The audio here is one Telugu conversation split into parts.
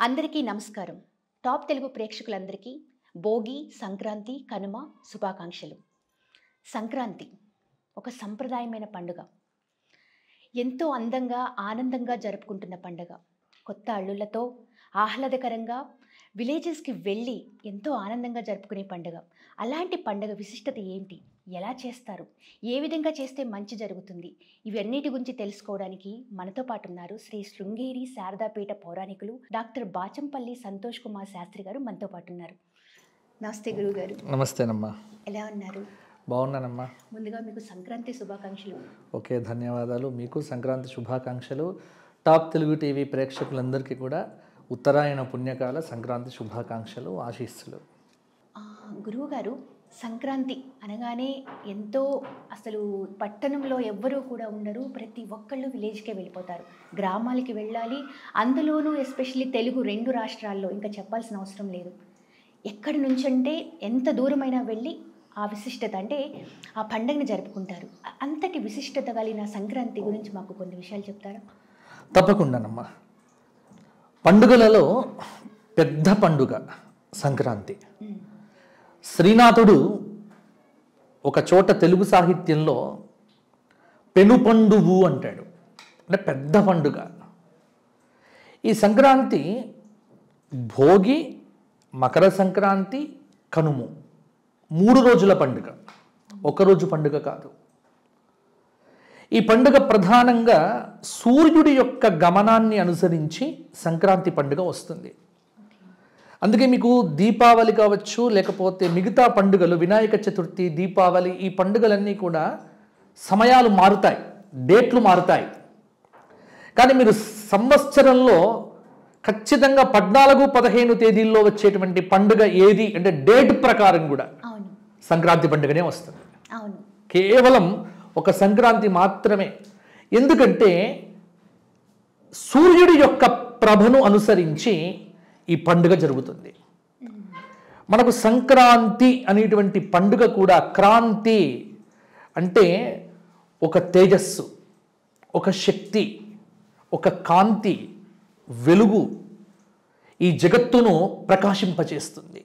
అందరికీ నమస్కారం. టాప్ తెలుగు ప్రేక్షకులందరికీ భోగి, సంక్రాంతి, కనుమ శుభాకాంక్షలు. సంక్రాంతి ఒక సంప్రదాయమైన పండుగ. ఎంతో అందంగా, ఆనందంగా జరుపుకుంటున్న పండుగ. కొత్త అల్లుళ్ళతో ఆహ్లాదకరంగా విలేజెస్కి వెళ్ళి ఎంతో ఆనందంగా జరుపుకునే పండుగ. అలాంటి పండుగ విశిష్టత ఏంటి? ఎలా చేస్తారు? ఏ విధంగా చేస్తే మంచి జరుగుతుంది? ఇవన్నిటి గురించి తెలుసుకోవడానికి మనతో పాటు ఉన్నారు శ్రీ శృంగేరి శారదాపీఠ పౌరాణికులు డాక్టర్ బాచంపల్లి సంతోష్ కుమార్ శాస్త్రి గారు మనతో పాటు ఉన్నారు. నమస్తే గురువుగారు. నమస్తేనమ్మా. ఎలా ఉన్నారు? బాగున్నానమ్మా. ముందుగా మీకు సంక్రాంతి శుభాకాంక్షలు. ఓకే, ధన్యవాదాలు. మీకు సంక్రాంతి శుభాకాంక్షలు. టాప్ తెలుగు టీవీ ప్రేక్షకులందరికీ కూడా ఉత్తరాయణ పుణ్యకాల సంక్రాంతి శుభాకాంక్షలు, ఆశీస్సులు. గురువుగారు, సంక్రాంతి అనగానే ఎంతో అసలు పట్టణంలో ఎవ్వరూ కూడా ఉండరు. ప్రతి ఒక్కళ్ళు విలేజ్కే వెళ్ళిపోతారు, గ్రామాలకి వెళ్ళాలి. అందులోనూ ఎస్పెషల్లీ తెలుగు 2 రాష్ట్రాల్లో ఇంకా చెప్పాల్సిన అవసరం లేదు. ఎక్కడి నుంచి అంటే ఎంత దూరమైనా వెళ్ళి ఆ విశిష్టత అంటే ఆ పండుగని జరుపుకుంటారు. అంతటి విశిష్టత కలిగిన సంక్రాంతి గురించి మాకు కొన్ని విషయాలు చెప్తారా? తప్పకుండానమ్మా. పండుగలలో పెద్ద పండుగ సంక్రాంతి. శ్రీనాథుడు ఒక చోట తెలుగు సాహిత్యంలో పెనుపండువు అంటాడు, అంటే పెద్ద పండుగ. ఈ సంక్రాంతి భోగి, మకర సంక్రాంతి, కనుము 3 రోజుల పండుగ, ఒకరోజు పండుగ కాదు. ఈ పండుగ ప్రధానంగా సూర్యుడి యొక్క గమనాన్ని అనుసరించి సంక్రాంతి పండుగ వస్తుంది. అందుకే మీకు దీపావళి కావచ్చు, లేకపోతే మిగతా పండుగలు, వినాయక చతుర్థి, దీపావళి, ఈ పండుగలన్నీ కూడా సమయాలు మారుతాయి, డేట్లు మారుతాయి. కానీ మీరు సంవత్సరంలో ఖచ్చితంగా 14, 15 తేదీల్లో వచ్చేటువంటి పండుగ ఏది అంటే డేట్ ప్రకారం కూడా సంక్రాంతి పండుగనే వస్తుంది. కేవలం ఒక సంక్రాంతి మాత్రమే. ఎందుకంటే సూర్యుడి యొక్క ప్రభను అనుసరించి ఈ పండుగ జరుగుతుంది. మనకు సంక్రాంతి అనేటువంటి పండుగ కూడా, క్రాంతి అంటే ఒక తేజస్సు, ఒక శక్తి, ఒక కాంతి, వెలుగు ఈ జగత్తును ప్రకాశింపచేస్తుంది.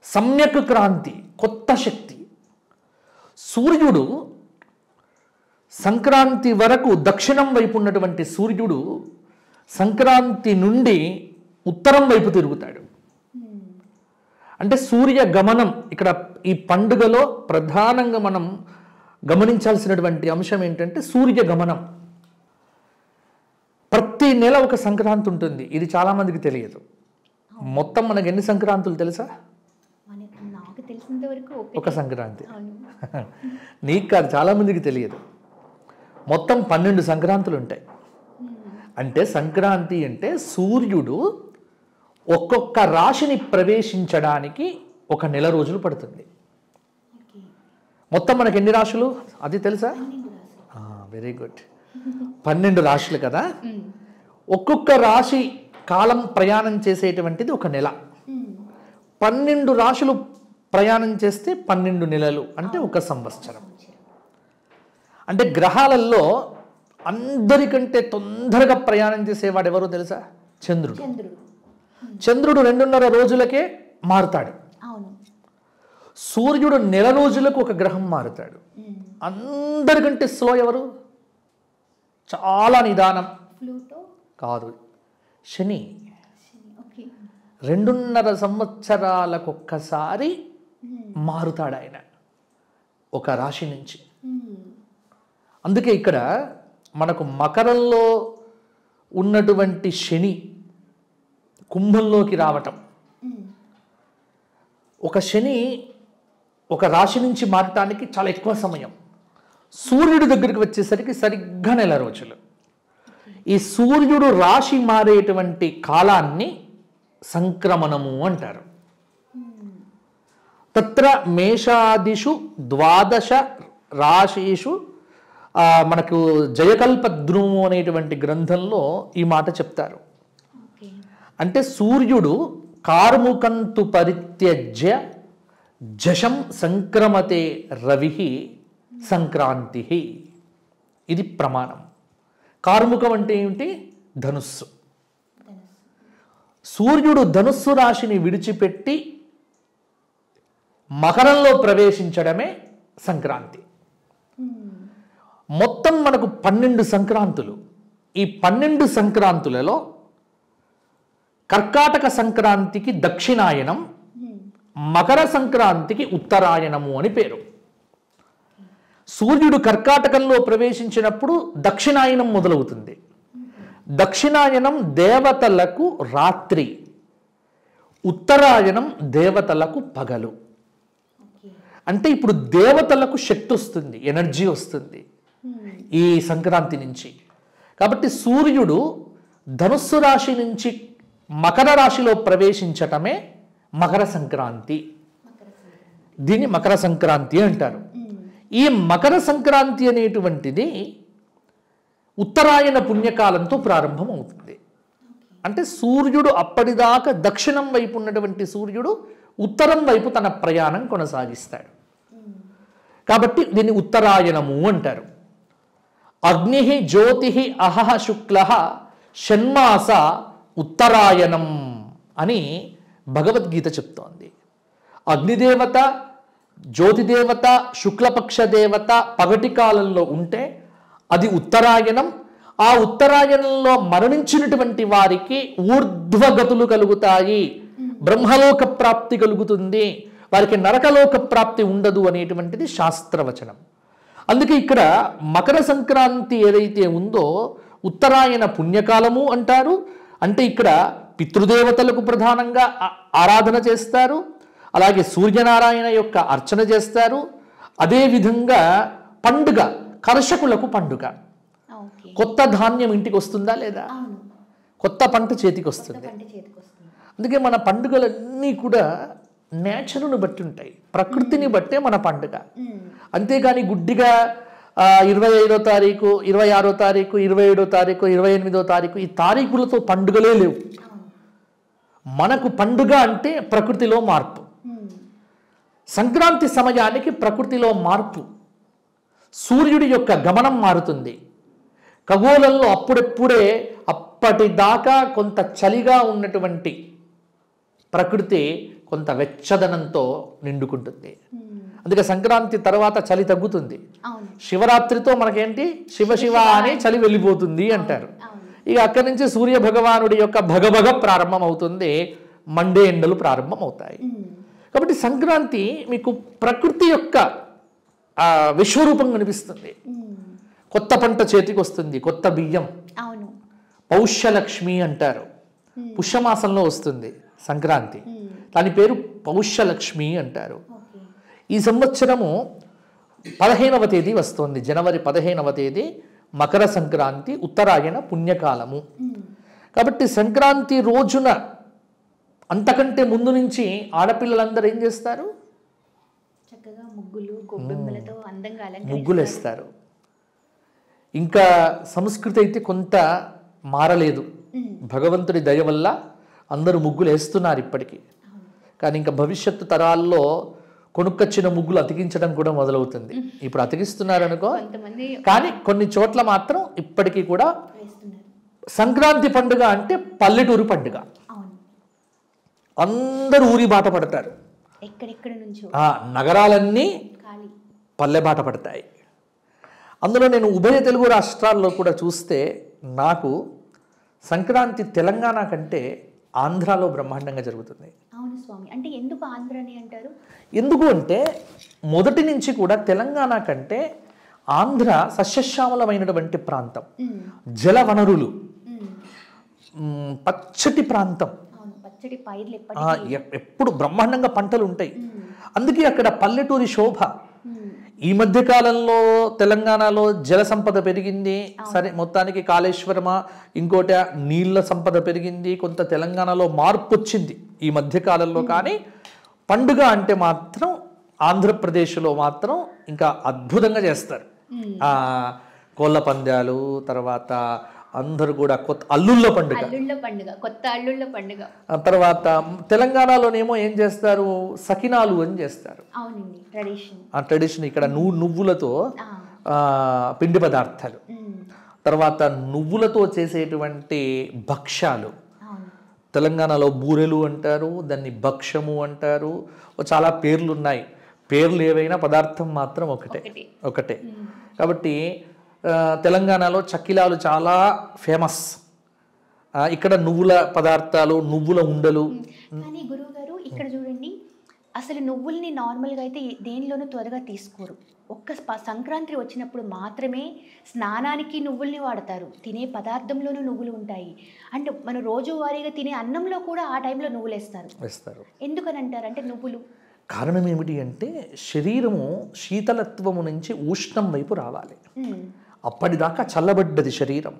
సమ్యక్ క్రాంతి, కొత్త శక్తి. సూర్యుడు సంక్రాంతి వరకు దక్షిణం వైపు ఉన్నటువంటి సూర్యుడు సంక్రాంతి నుండి ఉత్తరం వైపు తిరుగుతాడు. అంటే సూర్య గమనం. ఇక్కడ ఈ పండుగలో ప్రధానంగా మనం గమనించాల్సినటువంటి అంశం ఏంటంటే సూర్య గమనం. ప్రతి నెల ఒక సంక్రాంతి ఉంటుంది. ఇది చాలామందికి తెలియదు. మొత్తం మనకు ఎన్ని సంక్రాంతులు తెలుసా? ఒక సంక్రాంతి. నీకు కాదు, చాలామందికి తెలియదు. మొత్తం 12 సంక్రాంతులు ఉంటాయి. అంటే సంక్రాంతి అంటే సూర్యుడు ఒక్కొక్క రాశిని ప్రవేశించడానికి 1 నెల రోజులు పడుతుంది. మొత్తం మనకి ఎన్ని రాశులు అది తెలుసా? Very good. 12 రాశులు కదా. ఒక్కొక్క రాశి కాలం ప్రయాణం చేసేటువంటిది 1 నెల. 12 రాశులు ప్రయాణం చేస్తే 12 నెలలు, అంటే 1 సంవత్సరం. అంటే గ్రహాలలో అందరికంటే తొందరగా ప్రయాణం చేసేవాడు ఎవరో తెలుసా? చంద్రుడు. చంద్రుడు 2.5 రోజులకే మారుతాడు. సూర్యుడు నెల రోజులకు ఒక గ్రహం మారుతాడు. అందరికంటే స్లో ఎవరు? చాలా నిదానం. కాదు, శని. 2.5 సంవత్సరాలకు ఒక్కసారి మారుతాడు ఆయన ఒక రాశి నుంచి. అందుకే ఇక్కడ మనకు మకరంలో ఉన్నటువంటి శని కుంభంలోకి రావటం, ఒక శని ఒక రాశి నుంచి మారటానికి చాలా ఎక్కువ సమయం. సూర్యుడి దగ్గరికి వచ్చేసరికి సరిగ్గా 1 నెల రోజులు. ఈ సూర్యుడు రాశి మారేటువంటి కాలాన్ని సంక్రమణము అంటారు. తత్ర మేషాదిషు 12 రాశిషు మనకు జయకల్పద్రుము అనేటువంటి గ్రంథంలో ఈ మాట చెప్తారు. అంటే సూర్యుడు కార్ముకంతు పరిత్యజ్య జశం సంక్రమతే రవి సంక్రాంతి. ఇది ప్రమాణం. కార్ముకం అంటే ఏమిటి? ధనుస్సు. సూర్యుడు ధనుస్సు రాశిని విడిచిపెట్టి మకరంలో ప్రవేశించడమే సంక్రాంతి. మొత్తం మనకు 12 సంక్రాంతులు. ఈ 12 సంక్రాంతులలో కర్కాటక సంక్రాంతికి దక్షిణాయనం, మకర సంక్రాంతికి ఉత్తరాయణము అని పేరు. సూర్యుడు కర్కాటకంలో ప్రవేశించినప్పుడు దక్షిణాయనం మొదలవుతుంది. దక్షిణాయనం దేవతలకు రాత్రి, ఉత్తరాయణం దేవతలకు పగలు. అంటే ఇప్పుడు దేవతలకు శక్తి వస్తుంది, ఎనర్జీ వస్తుంది ఈ సంక్రాంతి నుంచి. కాబట్టి సూర్యుడు ధనుస్సు రాశి నుంచి మకర రాశిలో ప్రవేశించటమే మకర సంక్రాంతి. దీన్ని మకర సంక్రాంతి అంటారు. ఈ మకర సంక్రాంతి అనేటువంటిది ఉత్తరాయణ పుణ్యకాలంతో ప్రారంభం అవుతుంది. అంటే సూర్యుడు అప్పటిదాకా దక్షిణం వైపు ఉన్నటువంటి సూర్యుడు ఉత్తరం వైపు తన ప్రయాణం కొనసాగిస్తాడు. కాబట్టి దీన్ని ఉత్తరాయణము అంటారు. అగ్ని జ్యోతి అహహ శుక్ల షణ్మాస ఉత్తరాయణం అని భగవద్గీత చెప్తోంది. అగ్నిదేవత, జ్యోతిదేవత, శుక్లపక్ష దేవత పగటి కాలంలో ఉంటే అది ఉత్తరాయణం. ఆ ఉత్తరాయణంలో మరణించినటువంటి వారికి ఊర్ధ్వగతులు కలుగుతాయి, బ్రహ్మలోక ప్రాప్తి కలుగుతుంది, వారికి నరకలోక ప్రాప్తి ఉండదు అనేటువంటిది శాస్త్రవచనం. అందుకే ఇక్కడ మకర సంక్రాంతి ఏదైతే ఉందో ఉత్తరాయణ పుణ్యకాలము అంటారు. అంటే ఇక్కడ పితృదేవతలకు ప్రధానంగా ఆరాధన చేస్తారు, అలాగే సూర్యనారాయణ యొక్క అర్చన చేస్తారు. అదేవిధంగా పండుగ, కర్షకులకు పండుగ. కొత్త ధాన్యం ఇంటికి వస్తుందా లేదా, కొత్త పంట చేతికి వస్తుంది. అందుకే మన పండుగలన్నీ కూడా నేచర్ను బట్టి ఉంటాయి, ప్రకృతిని బట్టే మన పండుగ. అంతేగాని గుడ్డిగా 25వ తారీఖు, 26వ తారీఖు, 27వ తారీఖు, 28వ తారీఖు ఈ తారీఖులతో పండుగలే లేవు. మనకు పండుగ అంటే ప్రకృతిలో మార్పు. సంక్రాంతి సమయానికి ప్రకృతిలో మార్పు, సూర్యుడి యొక్క గమనం మారుతుంది. ఖగోళంలో అప్పుడెప్పుడే అప్పటిదాకా కొంత చలిగా ఉన్నటువంటి ప్రకృతి కొంత వెచ్చదనంతో నిండుకుంటుంది. అందుకే సంక్రాంతి తర్వాత చలి తగ్గుతుంది. శివరాత్రితో మనకేంటి శివ శివ అనే చలి వెళ్ళిపోతుంది అంటారు. ఇక అక్కడి నుంచి సూర్య భగవానుడి యొక్క భగభగ ప్రారంభం అవుతుంది, మండే ఎండలు ప్రారంభం అవుతాయి. కాబట్టి సంక్రాంతి మీకు ప్రకృతి యొక్క విశ్వరూపం కనిపిస్తుంది. కొత్త పంట చేతికి వస్తుంది, కొత్త బియ్యం. పౌష్యలక్ష్మి అంటారు. పుష్యమాసంలో వస్తుంది సంక్రాంతి, దాని పేరు పౌష్యలక్ష్మి అంటారు. ఈ సంవత్సరము 15వ తేదీ వస్తుంది, జనవరి 15వ తేదీ మకర సంక్రాంతి, ఉత్తరాయణ పుణ్యకాలము. కాబట్టి సంక్రాంతి రోజున అంతకంటే ముందు నుంచి ఆడపిల్లలందరూ ఏం చేస్తారు, చక్కగా ముగ్గులు గొబ్బెమ్మలతో అందంగా ముగ్గులు వేస్తారు. ఇంకా సంస్కృతి అయితే కొంత మారలేదు, భగవంతుడి దయ వల్ల అందరూ ముగ్గులు వేస్తున్నారు ఇప్పటికీ. కానీ ఇంకా భవిష్యత్తు తరాల్లో కొనుక్కొచ్చిన ముగ్గులు అతికించడం కూడా మొదలవుతుంది. ఇప్పుడు అతికిస్తున్నారు అనుకో, కానీ కొన్ని చోట్ల మాత్రం ఇప్పటికీ కూడా సంక్రాంతి పండుగ అంటే పల్లెటూరు పండుగ. అందరూ ఊరి బాట పడతారు, నగరాలన్నీ పల్లె బాట పడతాయి. అందులో నేను ఉభయ తెలుగు రాష్ట్రాల్లో కూడా చూస్తే నాకు సంక్రాంతి తెలంగాణ కంటే ఆంధ్రాలో బ్రహ్మాండంగా జరుగుతుంది. అవును స్వామి, అంటే ఎందుకు ఆంధ్రని అంటారు? ఎందుకు అంటే మొదటి నుంచి కూడా తెలంగాణ కంటే ఆంధ్ర సస్యశ్యామలమైనటువంటి ప్రాంతం, జల వనరులు, పచ్చటి ప్రాంతం, ఎప్పుడు బ్రహ్మాండంగా పంటలు ఉంటాయి. అందుకే అక్కడ పల్లెటూరి శోభ. ఈ మధ్య కాలంలో తెలంగాణలో జల సంపద పెరిగింది, సరే మొత్తానికి కాళేశ్వరమా ఇంకోట నీళ్ళ సంపద పెరిగింది, కొంత తెలంగాణలో మార్పు వచ్చింది ఈ మధ్య కాలంలో. కానీ పండుగ అంటే మాత్రం ఆంధ్రప్రదేశ్లో మాత్రం ఇంకా అద్భుతంగా చేస్తారు. కోళ్ళ పందాలు, తర్వాత అందరూ కూడా కొత్త అల్లుళ్ళ పండుగ, కొత్త అల్లుళ్ళ పండుగ. తర్వాత తెలంగాణలోనేమో ఏం చేస్తారు, సకినాలు అని చేస్తారు. ఆ ట్రెడిషన్ ఇక్కడ నువ్వులతో పిండి పదార్థాలు, తర్వాత నువ్వులతో చేసేటువంటి భక్ష్యాలు, తెలంగాణలో బూరెలు అంటారు, దాన్ని భక్ష్యము అంటారు, చాలా పేర్లు ఉన్నాయి. పేర్లు ఏవైనా పదార్థం మాత్రం ఒకటే. కాబట్టి తెలంగాణలో చక్కిలాలు చాలా ఫేమస్. ఇక్కడ నువ్వుల పదార్థాలు, నువ్వుల ఉండలు. కానీ గురువు గారు ఇక్కడ చూడండి, అసలు నువ్వుల్ని నార్మల్గా అయితే దేనిలోనూ త్వరగా తీసుకోరు. ఒక్క సంక్రాంతి వచ్చినప్పుడు మాత్రమే స్నానానికి నువ్వుల్ని వాడతారు. తినే పదార్థంలోనూ నువ్వులు ఉంటాయి. అంటే మనం రోజువారీగా తినే అన్నంలో కూడా ఆ టైంలో నువ్వులు వేస్తారు. ఎందుకని అంటారు? అంటే నువ్వులు కారణం ఏమిటి అంటే శరీరము శీతలత్వము నుంచి ఉష్ణం వైపు రావాలి. అప్పటిదాకా చల్లబడ్డది శరీరం,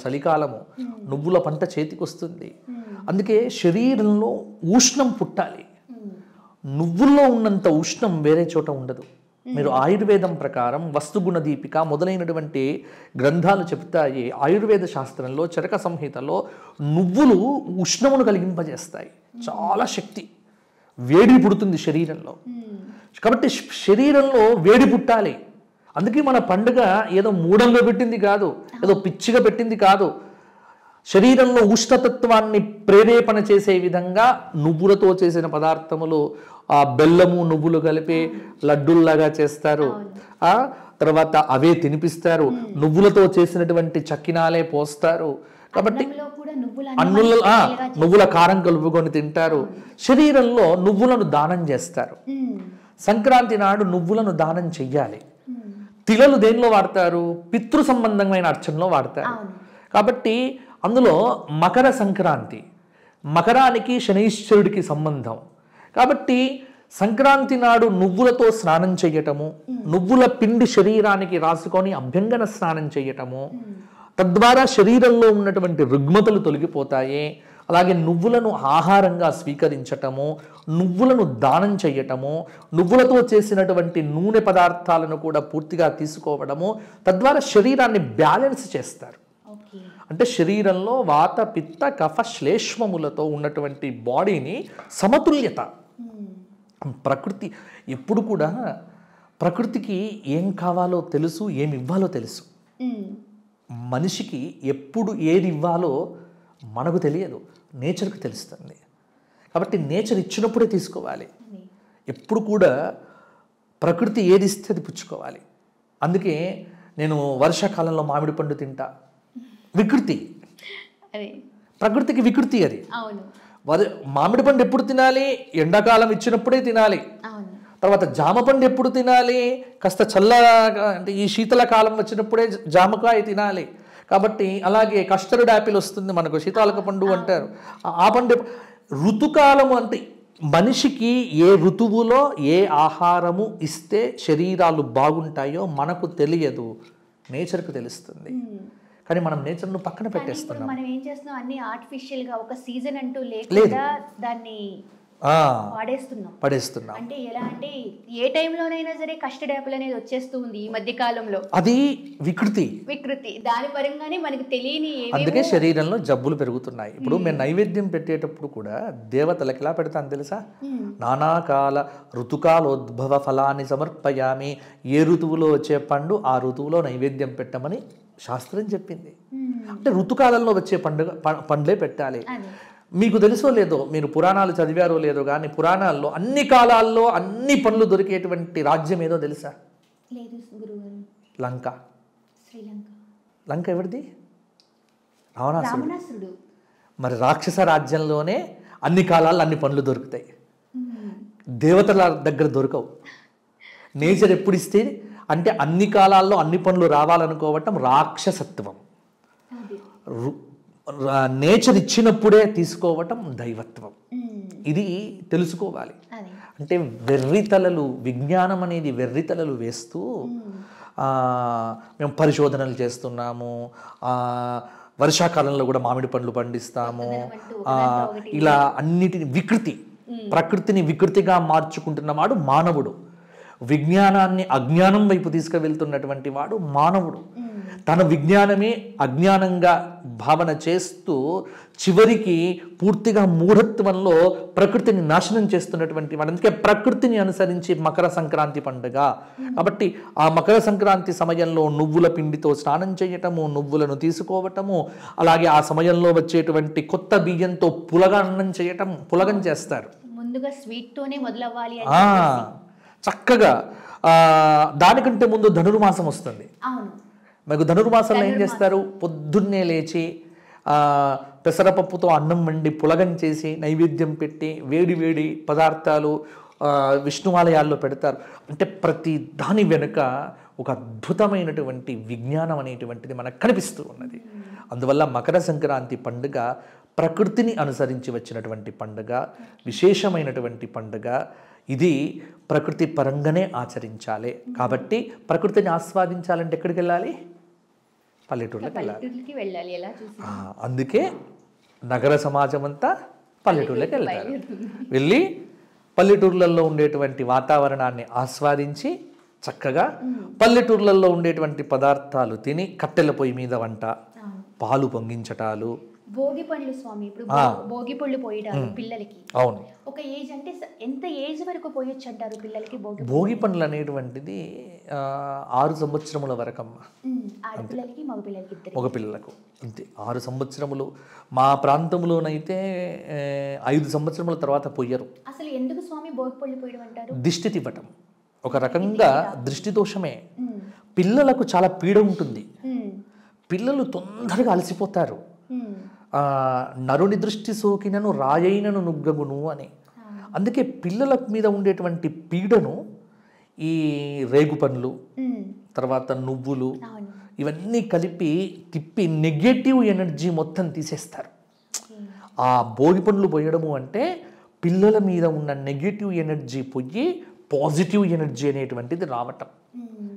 చలికాలము, నువ్వుల పంట చేతికి వస్తుంది. అందుకే శరీరంలో ఉష్ణం పుట్టాలి. నువ్వుల్లో ఉన్నంత ఉష్ణం వేరే చోట ఉండదు. మీరు ఆయుర్వేదం ప్రకారం వస్తుగుణ దీపిక మొదలైనటువంటి గ్రంథాలు చెప్తాయి. ఆయుర్వేద శాస్త్రంలో చరక సంహితలో నువ్వులు ఉష్ణమును కలిగింపజేస్తాయి. చాలా శక్తి, వేడి పుడుతుంది శరీరంలో. కాబట్టి శరీరంలో వేడి పుట్టాలి. అందుకే మన పండుగ ఏదో మూఢంగా పెట్టింది కాదు, ఏదో పిచ్చిగా పెట్టింది కాదు. శరీరంలో ఉష్ణతత్వాన్ని ప్రేరేపణ చేసే విధంగా నువ్వులతో చేసిన పదార్థములు, ఆ బెల్లము నువ్వులు కలిపి లడ్డూల్లాగా చేస్తారు. తర్వాత అవే తినిపిస్తారు. నువ్వులతో చేసినటువంటి చక్కినాలే పోస్తారు. కాబట్టి నువ్వుల కారం కలుపుకొని తింటారు. శరీరంలో నువ్వులను దానం చేస్తారు. సంక్రాంతి నాడు నువ్వులను దానం చెయ్యాలి. తిలలు దేనిలో వాడతారు? పితృ సంబంధమైన అర్చనలో వాడతారు. కాబట్టి అందులో మకర సంక్రాంతి, మకరానికి శనైశ్వరుడికి సంబంధం. కాబట్టి సంక్రాంతి నాడు నువ్వులతో స్నానం చేయటము, నువ్వుల పిండి శరీరానికి రాసుకొని అభ్యంగన స్నానం చేయటము, తద్వారా శరీరంలో ఉన్నటువంటి రుగ్మతలు తొలగిపోతాయి. అలాగే నువ్వులను ఆహారంగా స్వీకరించటము, నువ్వులను దానం చేయటము, నువ్వులతో చేసినటువంటి నూనె పదార్థాలను కూడా పూర్తిగా తీసుకోవడము, తద్వారా శరీరాన్ని బ్యాలెన్స్ చేస్తారు. అంటే శరీరంలో వాత పిత్త కఫ శ్లేష్మములతో ఉన్నటువంటి బాడీని సమతుల్యత. ప్రకృతి ఎప్పుడు కూడా ప్రకృతికి ఏం కావాలో తెలుసు, ఏమి ఇవ్వాలో తెలుసు. మనిషికి ఎప్పుడు ఏది ఇవ్వాలో మనకు తెలియదు, నేచర్కి తెలుస్తుంది. కాబట్టి నేచర్ ఇచ్చినప్పుడే తీసుకోవాలి. ఎప్పుడు కూడా ప్రకృతి ఏది ఇస్తే అది పుచ్చుకోవాలి. అందుకే నేను వర్షాకాలంలో మామిడి పండు తింటా. వికృతి, ప్రకృతికి వికృతి అది. మామిడి పండు ఎప్పుడు తినాలి? ఎండాకాలం ఇచ్చినప్పుడే తినాలి. తర్వాత జామ పండు ఎప్పుడు తినాలి? కాస్త అంటే ఈ శీతలకాలం వచ్చినప్పుడే జామకాయ తినాలి. కాబట్టి అలాగే కస్టర్డ్ యాపిల్ వస్తుంది మనకు, శీతాలక పండు అంటారు. ఆ పండు ఋతుకాలము అంటే మనిషికి ఏ ఋతువులో ఏ ఆహారము ఇస్తే శరీరాలు బాగుంటాయో మనకు తెలియదు, నేచర్కు తెలుస్తుంది. కానీ మనం నేచర్ను పక్కన పెట్టేస్తున్నాం. మనం ఏం చేస్తున్నాం, అన్ని ఆర్టిఫిషియల్ గా ఒక సీజన్ అంటూ లేకుండా దాన్ని పడేస్తున్నాం. అంటే ఎలా అంటే ఏ టైంలోనైనా సరే కస్టర్డ్ యాపిల్ అనేది వచ్చేస్తుంది ఈ మధ్య కాలంలో. అది వికృతి. దాని పరంగానే మనకు తెలియని, అందుకే శరీరంలో జబ్బులు పెరుగుతున్నాయి. ఇప్పుడు మేము నైవేద్యం పెట్టేటప్పుడు కూడా దేవతలకు ఎలా పెడతాను తెలుసా? నానాకాల ఋతుకాలోద్భవ ఫలాన్ని సమర్పయామి. ఏ ఋతువులో వచ్చే పండు ఆ ఋతువులో నైవేద్యం పెట్టమని శాస్త్రం చెప్పింది. అంటే ఋతుకాలంలో వచ్చే పండ్లే పెట్టాలి. మీకు తెలుసో లేదో, మీరు పురాణాలు చదివారో లేదో కానీ పురాణాల్లో అన్ని కాలాల్లో అన్ని పండ్లు దొరికేటువంటి రాజ్యం ఏదో తెలుసా? లంక. లంక ఎవరిది? రావణాసురుడు. మరి రాక్షస రాజ్యంలోనే అన్ని కాలాల్లో అన్ని పండ్లు దొరుకుతాయి, దేవతల దగ్గర దొరకవు. నేచర్ ఎప్పుడు ఇస్తే అంటే అన్ని కాలాల్లో అన్ని పనులు రావాలనుకోవటం రాక్షసత్వం. నేచర్ ఇచ్చినప్పుడే తీసుకోవటం దైవత్వం. ఇది తెలుసుకోవాలి. అంటే వెర్రితలలు, విజ్ఞానం అనేది వెర్రితలలు వేస్తూ మేము పరిశోధనలు చేస్తున్నాము, వర్షాకాలంలో కూడా మామిడి పండ్లు పండిస్తాము, ఇలా అన్నిటిని ప్రకృతిని వికృతిగా మార్చుకుంటున్న వాడు మానవుడు. విజ్ఞానాన్ని అజ్ఞానం వైపు తీసుకువెళ్తున్నటువంటి వాడు మానవుడు. తన విజ్ఞానమే అజ్ఞానంగా భావన చేస్తూ చివరికి పూర్తిగా మూఢత్వంలో ప్రకృతిని నాశనం చేస్తున్నటువంటి వాడు. అందుకే ప్రకృతిని అనుసరించి మకర సంక్రాంతి పండుగ. కాబట్టి ఆ మకర సంక్రాంతి సమయంలో నువ్వుల పిండితో స్నానం చేయటము, నువ్వులను తీసుకోవటము, అలాగే ఆ సమయంలో వచ్చేటువంటి కొత్త బియ్యంతో పులగన్నం చేయటం, పులగం చేస్తారు. ముందుగా స్వీట్ తోనే మొదలవ్వాలి చక్కగా. దానికంటే ముందు ధనుర్మాసం వస్తుంది. అవును. మీకు ధనుర్మాసంలో ఏం చేస్తారు? పొద్దున్నే లేచి పెసరపప్పుతో అన్నం వండి పులగం చేసి నైవేద్యం పెట్టి వేడి వేడి పదార్థాలు విష్ణువాలయాల్లో పెడతారు. అంటే ప్రతి దాని వెనుక ఒక అద్భుతమైనటువంటి విజ్ఞానం అనేటువంటిది మనకు కనిపిస్తూ ఉన్నది. అందువల్ల మకర సంక్రాంతి పండుగ ప్రకృతిని అనుసరించి వచ్చినటువంటి పండుగ, విశేషమైనటువంటి పండుగ. ఇది ప్రకృతి పరంగానే ఆచరించాలి. కాబట్టి ప్రకృతిని ఆస్వాదించాలంటే ఎక్కడికి వెళ్ళాలి? పల్లెటూళ్ళకి వెళ్ళాలి. అందుకే నగర సమాజం అంతా పల్లెటూళ్ళకి వెళ్తారు. వెళ్ళి పల్లెటూర్లలో ఉండేటువంటి వాతావరణాన్ని ఆస్వాదించి చక్కగా పల్లెటూర్లలో ఉండేటువంటి పదార్థాలు తిని కట్టెల పొయ్యి మీద వంట, పాలు పొంగించటాలు, భోగి పండ్లు స్వామి. ఇప్పుడు భోగి పళ్ళు పోయడాలు పిల్లలకి. అవును. ఒక ఏజ్ అంటే ఎంత ఏజ్ వరకు పోయొచ్చు అంటారు పిల్లలకి భోగి పండ్లు అనేటువంటిది 6 సంవత్సరముల వరకమ్మా. ఆడపిల్లలకి మగపిల్లలకు అంతే 6 సంవత్సరములు. మా ప్రాంతంలోనైతే 5 సంవత్సరముల తర్వాత పోయరు. అసలు ఎందుకు స్వామి భోగి పళ్ళు పోయడం అంటారు? దిష్టి తివ్వటం ఒక రకంగా దృష్టి దోషమే. పిల్లలకు చాలా పీడ ఉంటుంది. పిల్లలు తొందరగా అలసిపోతారు. నరుని దృష్టి సోకినను రాయైనను నుగ్గగును అని. అందుకే పిల్లల మీద ఉండేటువంటి పీడను ఈ రేగు పండ్లు, తర్వాత నువ్వులు, ఇవన్నీ కలిపి తిప్పి నెగటివ్ ఎనర్జీ మొత్తం తీసేస్తారు. ఆ భోగి పండ్లు పోయడము అంటే పిల్లల మీద ఉన్న నెగటివ్ ఎనర్జీ పోయి పాజిటివ్ ఎనర్జీ అనేటువంటిది రావటం.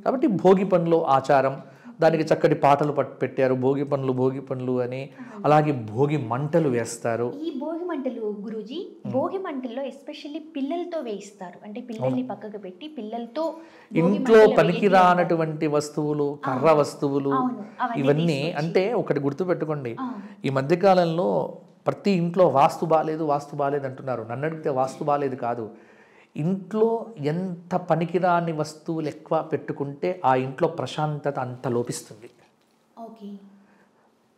కాబట్టి భోగి పండ్లు ఆచారం, దానికి చక్కటి పాటలు పెట్టారు. భోగి పండ్లు అని. అలాగే భోగి మంటలు వేస్తారు. ఈ భోగి మంటలు గురూజీ, భోగి మంటల్లో ఎస్పెషల్లీ పిల్లలతో వేయిస్తారు. అంటే పిల్లల్ని పక్కకు పెట్టి పిల్లలతో ఇంట్లో పనికిరానటువంటి వస్తువులు, కర్ర వస్తువులు, ఇవన్నీ. అంటే ఒకటి గుర్తుపెట్టుకోండి, ఈ మధ్యకాలంలో ప్రతి ఇంట్లో వాస్తు బాలేదు అంటున్నారు. నన్ను అడిగితే వాస్తు బాలేదు కాదు, ఇంట్లో ఎంత పనికిరాని వస్తువులు ఎక్కువ పెట్టుకుంటే ఆ ఇంట్లో ప్రశాంతత అంత లోపిస్తుంది.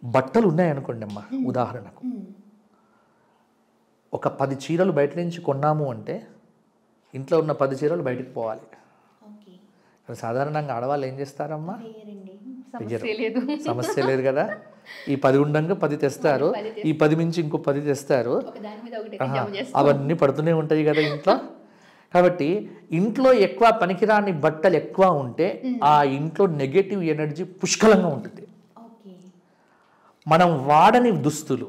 బట్టలు ఉన్నాయనుకోండి అమ్మా, ఉదాహరణకు ఒక 10 చీరలు బయట నుంచి కొన్నాము అంటే ఇంట్లో ఉన్న 10 చీరలు బయటకు పోవాలి. సాధారణంగా ఆడవాళ్ళు ఏం చేస్తారమ్మా? సమస్య లేదు కదా. ఈ 10 ఉండంగా 10 తెస్తారు, ఈ 10 మించి ఇంకో 10 తెస్తారు, అవన్నీ పడుతూనే ఉంటాయి కదా ఇంట్లో. కాబట్టి ఇంట్లో ఎక్కువ పనికిరాని బట్టలు ఎక్కువ ఉంటే ఆ ఇంట్లో నెగటివ్ ఎనర్జీ పుష్కలంగా ఉంటుంది. మనం వాడని దుస్తులు,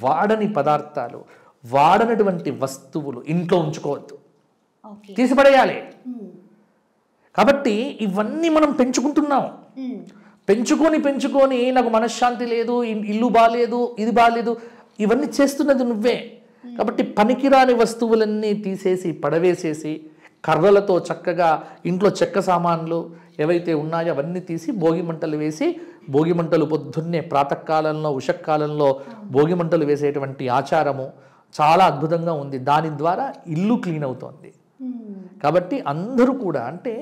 వాడని పదార్థాలు, వాడనటువంటి వస్తువులు ఇంట్లో ఉంచుకోవద్దు, తీసిపడేయాలి. కాబట్టి ఇవన్నీ మనం పెంచుకుంటున్నాం. పెంచుకొని నాకు మనశ్శాంతి లేదు, ఇల్లు బాగాలేదు, ఇది బాగాలేదు, ఇవన్నీ చేస్తున్నది నువ్వే. కాబట్టి పనికిరాని వస్తువులన్నీ తీసేసి పడవేసేసి కర్రలతో చక్కగా ఇంట్లో చెక్క సామాన్లు ఏవైతే ఉన్నాయో అవన్నీ తీసి భోగి మంటలు వేసి, భోగి మంటలు పొద్దున్నే ప్రాతకాలంలో ఉషకాలంలో భోగి మంటలు వేసేటువంటి ఆచారము చాలా అద్భుతంగా ఉంది. దాని ద్వారా ఇల్లు క్లీన్ అవుతోంది. కాబట్టి అందరూ కూడా, అంటే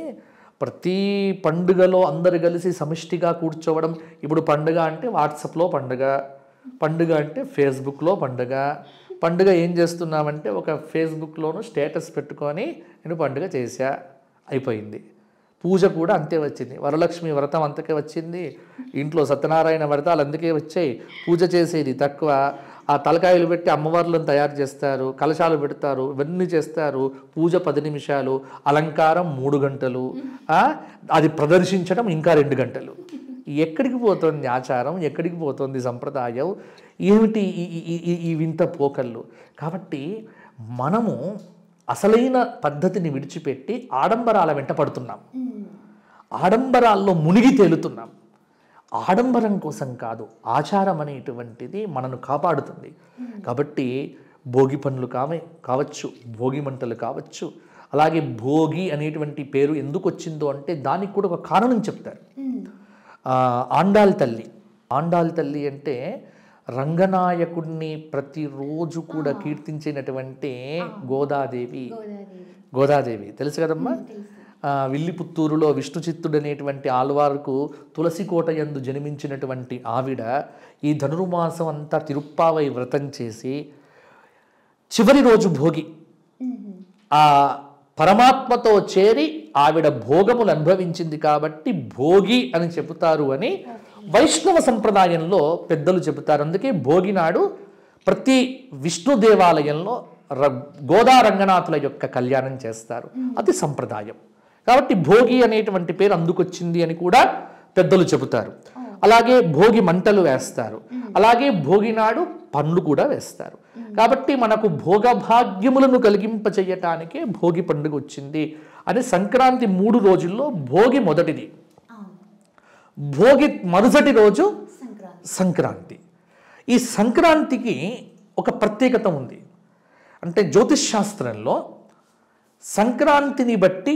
ప్రతి పండుగలో అందరు కలిసి సమిష్టిగా కూర్చోవడం. ఇప్పుడు పండుగ అంటే వాట్సాప్లో పండుగ అంటే ఫేస్బుక్లో పండుగ ఏం చేస్తున్నామంటే ఒక ఫేస్బుక్లోనూ స్టేటస్ పెట్టుకొని నేను పండుగ చేశా, అయిపోయింది. పూజ కూడా అంతే వచ్చింది. వరలక్ష్మి వ్రతం అంతకే వచ్చింది. ఇంట్లో సత్యనారాయణ వ్రతాలు అందుకే వచ్చాయి. పూజ చేసేది తక్కువ. ఆ తలకాయలు పెట్టి అమ్మవార్లను తయారు చేస్తారు, కలశాలు పెడతారు, ఇవన్నీ చేస్తారు. పూజ 10 నిమిషాలు, అలంకారం 3 గంటలు, అది ప్రదర్శించడం ఇంకా 2 గంటలు. ఎక్కడికి పోతుంది ఆచారం? ఎక్కడికి పోతుంది సంప్రదాయం? ఏమిటి ఈ వింత పోకళ్ళు? కాబట్టి మనము అసలైన పద్ధతిని విడిచిపెట్టి ఆడంబరాల వెంట పడుతున్నాం, ఆడంబరాల్లో మునిగి తేలుతున్నాం. ఆడంబరం కోసం కాదు, ఆచారం అనేటువంటిది మనను కాపాడుతుంది. కాబట్టి భోగి పండ్లు కావచ్చు, భోగి మంటలు కావచ్చు. అలాగే భోగి అనేటువంటి పేరు ఎందుకు వచ్చిందో అంటే దానికి కూడా ఒక కారణం చెప్తారు. ఆండాల్ తల్లి. ఆండాల్ తల్లి అంటే రంగనాయకుడిని ప్రతిరోజు కూడా కీర్తించినటువంటి గోదాదేవి తెలుసు కదమ్మా. విల్లిపుత్తూరులో విష్ణు చిత్తుడు అనేటువంటి ఆళ్వార్కు తులసికోట యందు జన్మించినటువంటి ఆవిడ ఈ ధనుర్మాసం అంతా తిరుప్పావై వ్రతం చేసి చివరి రోజు భోగి ఆ పరమాత్మతో చేరి ఆవిడ భోగములు అనుభవించింది కాబట్టి భోగి అని చెబుతారు అని వైష్ణవ సంప్రదాయంలో పెద్దలు చెబుతారు. అందుకే భోగి నాడు ప్రతి విష్ణు దేవాలయంలో గోదా రంగనాథుల యొక్క కళ్యాణం చేస్తారు. అది సంప్రదాయం. కాబట్టి భోగి అనేటువంటి పేరు అందుకొచ్చింది అని కూడా పెద్దలు చెబుతారు. అలాగే భోగి మంటలు వేస్తారు. అలాగే భోగి నాడు పండ్లు కూడా వేస్తారు. కాబట్టి మనకు భోగభాగ్యములను కలిగింపచేయటానికే భోగి పండుగ వచ్చింది అని. సంక్రాంతి 3 రోజుల్లో భోగి మొదటిది, భోగి మరుసటి రోజు సంక్రాంతి. ఈ సంక్రాంతికి ఒక ప్రత్యేకత ఉంది. అంటే జ్యోతిష్ శాస్త్రంలో సంక్రాంతిని బట్టి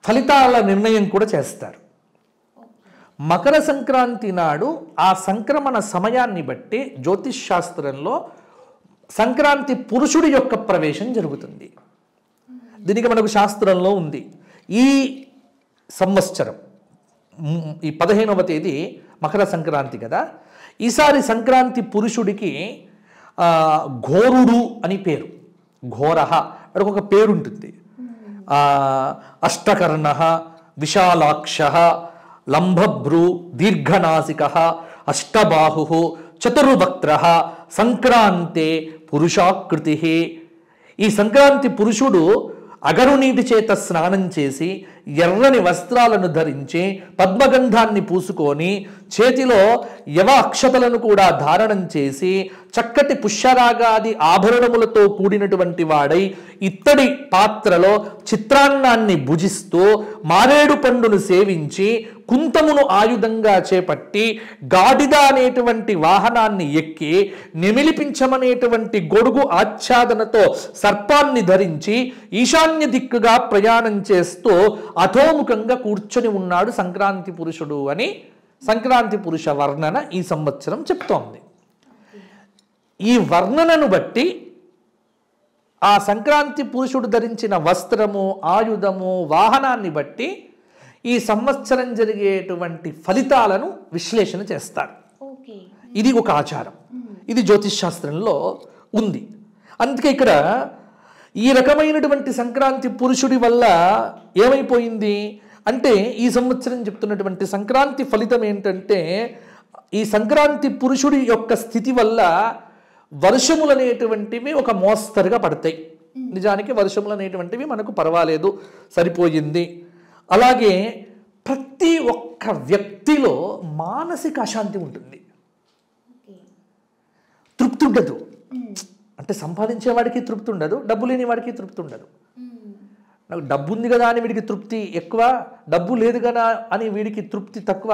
ఫలితాల నిర్ణయం కూడా చేస్తారు. మకర సంక్రాంతి నాడు ఆ సంక్రమణ సమయాన్ని బట్టి జ్యోతిష్ శాస్త్రంలో సంక్రాంతి పురుషుడి యొక్క ప్రవేశం జరుగుతుంది. దీనికి మనకు శాస్త్రంలో ఉంది. ఈ సంవత్సరం ఈ 15వ తేదీ మకర సంక్రాంతి కదా. ఈసారి సంక్రాంతి పురుషుడికి ఘోరుడు అని పేరు. ఘోరహ అంటే ఒక పేరుంటుంది. అష్టకర్ణ, విశాలాక్ష, లంబభ్రు, దీర్ఘనాసిక, అష్టబాహు, చతుర్వక్త్ర, సంక్రాంతే పురుషాకృతి. ఈ సంక్రాంతి పురుషుడు అగరు నీటి చేత స్నానం చేసి ఎర్రని వస్త్రాలను ధరించి పద్మగంధాన్ని పూసుకొని చేతిలో యవ అక్షతలను కూడా ధారణం చేసి చక్కటి పుష్యరాగాది ఆభరణములతో కూడినటువంటి వాడై ఇత్తడి పాత్రలో చిత్రాన్నాన్ని భుజిస్తూ మారేడు పండును సేవించి కుంతమును ఆయుధంగా చేపట్టి గాడిద అనేటువంటి వాహనాన్ని ఎక్కి నెమిలిపించమనేటువంటి గొడుగు ఆచ్ఛాదనతో సర్పాన్ని ధరించి ఈశాన్య దిక్కుగా ప్రయాణం చేస్తూ అధోముఖంగా కూర్చొని ఉన్నాడు సంక్రాంతి పురుషుడు అని సంక్రాంతి పురుష వర్ణన ఈ సంవత్సరం చెప్తోంది. ఈ వర్ణనను బట్టి ఆ సంక్రాంతి పురుషుడు ధరించిన వస్త్రము, ఆయుధము, వాహనాన్ని బట్టి ఈ సంవత్సరం జరిగేటువంటి ఫలితాలను విశ్లేషణ చేస్తారు. ఇది ఒక ఆచారం. ఇది జ్యోతిష్ శాస్త్రంలో ఉంది. అందుకే ఇక్కడ ఈ రకమైనటువంటి సంక్రాంతి పురుషుడి వల్ల ఏమైపోయింది అంటే ఈ సంవత్సరం చెప్తున్నటువంటి సంక్రాంతి ఫలితం ఏంటంటే ఈ సంక్రాంతి పురుషుడి యొక్క స్థితి వల్ల వర్షములు అనేటువంటివి ఒక మోస్తరుగా పడతాయి. నిజానికి వర్షములు అనేటువంటివి మనకు పర్వాలేదు, సరిపోయింది. అలాగే ప్రతి ఒక్క వ్యక్తిలో మానసిక అశాంతి ఉంటుంది, తృప్తి ఉండదు. అంటే సంపాదించేవాడికి తృప్తి ఉండదు, డబ్బు లేని వాడికి తృప్తి ఉండదు. నాకు డబ్బు ఉంది కదా అని వీడికి తృప్తి ఎక్కువ, డబ్బు లేదు కదా అని వీడికి తృప్తి తక్కువ.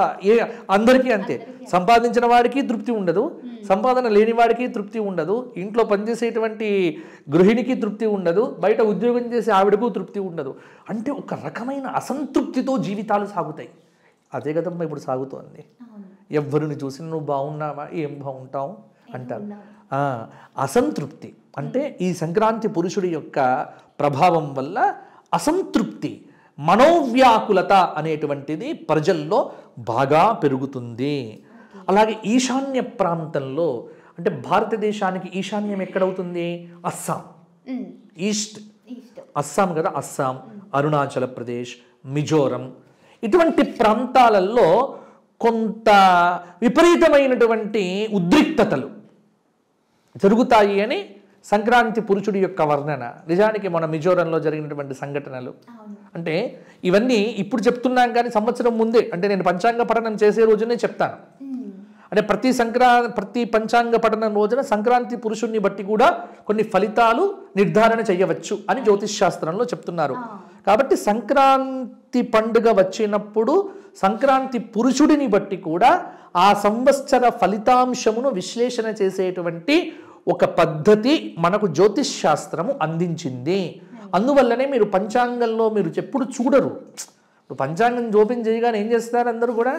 అందరికీ అంతే. సంపాదించిన వాడికి తృప్తి ఉండదు, సంపాదన లేని వాడికి తృప్తి ఉండదు, ఇంట్లో పనిచేసేటువంటి గృహిణికి తృప్తి ఉండదు, బయట ఉద్యోగం చేసే ఆవిడకు తృప్తి ఉండదు. అంటే ఒక రకమైన అసంతృప్తితో జీవితాలు సాగుతాయి. అదే కదమ్మా ఇప్పుడు సాగుతోంది. ఎవరిని చూసి నువ్వు బాగున్నావా, ఏం బాగుంటావు అంటారు. అసంతృప్తి అంటే ఈ సంక్రాంతి పురుషుడి యొక్క ప్రభావం వల్ల అసంతృప్తి, మనోవ్యాకులత అనేటువంటిది ప్రజల్లో బాగా పెరుగుతుంది. అలాగే ఈశాన్య ప్రాంతంలో అంటే భారతదేశానికి ఈశాన్యం ఎక్కడవుతుంది? అస్సాం, ఈస్ట్ అస్సాం కదా. అస్సాం, అరుణాచల్ ప్రదేశ్, మిజోరం ఇటువంటి ప్రాంతాలలో కొంత విపరీతమైనటువంటి ఉద్రిక్తతలు జరుగుతాయి అని సంక్రాంతి పురుషుడి యొక్క వర్ణన. నిజానికి మన మిజోరంలో జరిగినటువంటి సంఘటనలు అంటే ఇవన్నీ ఇప్పుడు చెప్తున్నాం కానీ సంవత్సరం ముందే అంటే నేను పంచాంగ పఠనం చేసే రోజునే చెప్తాను. అంటే ప్రతి పంచాంగ పఠనం రోజున సంక్రాంతి పురుషుడిని బట్టి కూడా కొన్ని ఫలితాలు నిర్ధారణ చేయవచ్చు అని జ్యోతిష్ శాస్త్రంలో చెప్తున్నారు. కాబట్టి సంక్రాంతి పండుగ వచ్చినప్పుడు సంక్రాంతి పురుషుడిని బట్టి కూడా ఆ సంవత్సర ఫలితాంశమును విశ్లేషణ చేసేటువంటి ఒక పద్ధతి మనకు జ్యోతిష్ శాస్త్రము అందించింది. అందువల్లనే మీరు పంచాంగంలో మీరు ఎప్పుడు చూడరు. పంచాంగం ఓపెన్ చేయగానే ఏం చేస్తారు అందరూ కూడా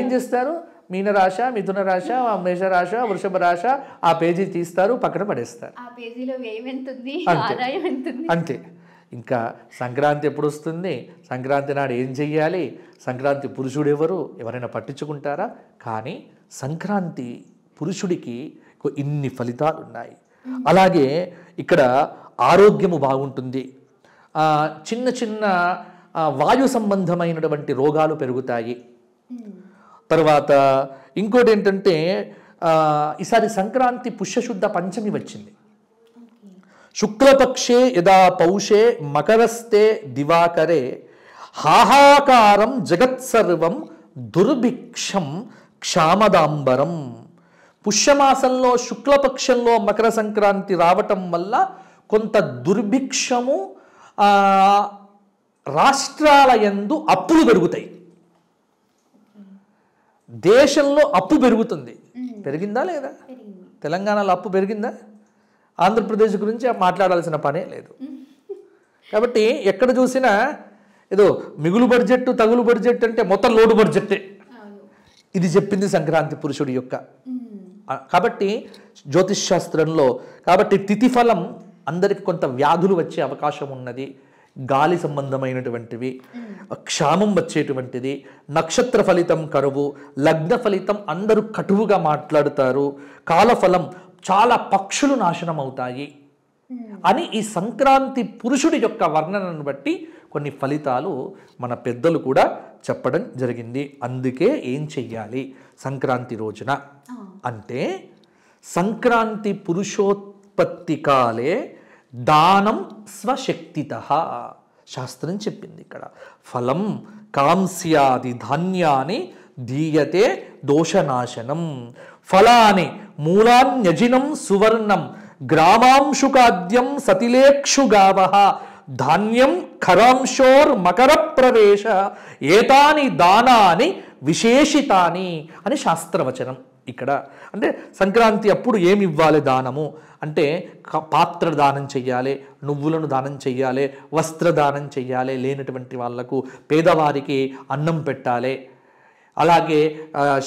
ఏం చేస్తారు? మీనరాశ, మిథున రాశ, మేషరాశ, వృషభ రాశ, ఆ పేజీ తీస్తారు, పక్కన పడేస్తారు. ఆ పేజీలో వ్యయం ఎంత ఉంది, అంతే. ఆదాయం ఎంత ఉంది. అంతే. ఇంకా సంక్రాంతి ఎప్పుడు వస్తుంది, సంక్రాంతి నాడు ఏం చెయ్యాలి, సంక్రాంతి పురుషుడు ఎవరు, ఎవరైనా పట్టించుకుంటారా? కానీ సంక్రాంతి పురుషుడికి ఇన్ని ఫలితాలు ఉన్నాయి. అలాగే ఇక్కడ ఆరోగ్యము బాగుంటుంది, చిన్న చిన్న వాయు సంబంధమైనటువంటి రోగాలు పెరుగుతాయి. తర్వాత ఇంకోటి ఏంటంటే ఈసారి సంక్రాంతి పుష్యశుద్ధ పంచమి వచ్చింది. శుక్లపక్షే యదా పౌషే మకరస్తే దివాకరే హాహాకారం జగత్సర్వం దుర్భిక్షం క్షామదాంబరం. పుష్యమాసంలో శుక్లపక్షంలో మకర సంక్రాంతి రావటం వల్ల కొంత దుర్భిక్షము, రాష్ట్రాల యందు అప్పులు పెరుగుతాయి. దేశంలో అప్పు పెరుగుతుంది. పెరిగిందా లేదా? తెలంగాణలో అప్పు పెరిగిందా? ఆంధ్రప్రదేశ్ గురించి మాట్లాడాల్సిన పనే లేదు. కాబట్టి ఎక్కడ చూసినా ఏదో మిగులు బడ్జెట్, తగులు బడ్జెట్ అంటే మొత్తం లోటు బడ్జెట్టే. ఇది చెప్పింది సంక్రాంతి పురుషుడి యొక్క. కాబట్టి జ్యోతిష్ శాస్త్రంలో కాబట్టి తిథిఫలం అందరికి కొంత వ్యాధులు వచ్చే అవకాశం ఉన్నది, గాలి సంబంధమైనటువంటివి, క్షామం వచ్చేటువంటిది, నక్షత్ర ఫలితం కరువు, లగ్న ఫలితం అందరూ కటువుగా మాట్లాడుతారు, కాలఫలం చాలా పక్షులు నాశనం అవుతాయి అని ఈ సంక్రాంతి పురుషుడి యొక్క వర్ణనను బట్టి కొన్ని ఫలితాలు మన పెద్దలు కూడా చెప్పడం జరిగింది. అందుకే ఏం చెయ్యాలి సంక్రాంతి రోజున అంటే, సంక్రాంతి పురుషోత్పత్తి కాలే దానం స్వశక్తితః శాస్త్రం చెప్పింది. ఇక్కడ ఫలం కాంస్యాది ధాన్యాన్ని దీయతే దోషనాశనం. ఫలాని మూలాన్యజినం సువర్ణం గ్రామాంశుకాద్యం సతిలేక్షుగావః ధాన్యం ఖరాంశోర్ మకర ప్రవేశ ఏతాని దానాని విశేషితాని అని శాస్త్రవచనం. ఇక్కడ అంటే సంక్రాంతి అప్పుడు ఏమి ఇవ్వాలి దానము అంటే, పాత్ర దానం చెయ్యాలి, నువ్వులను దానం చెయ్యాలి, వస్త్రదానం చెయ్యాలి, లేనటువంటి వాళ్లకు పేదవారికి అన్నం పెట్టాలి, అలాగే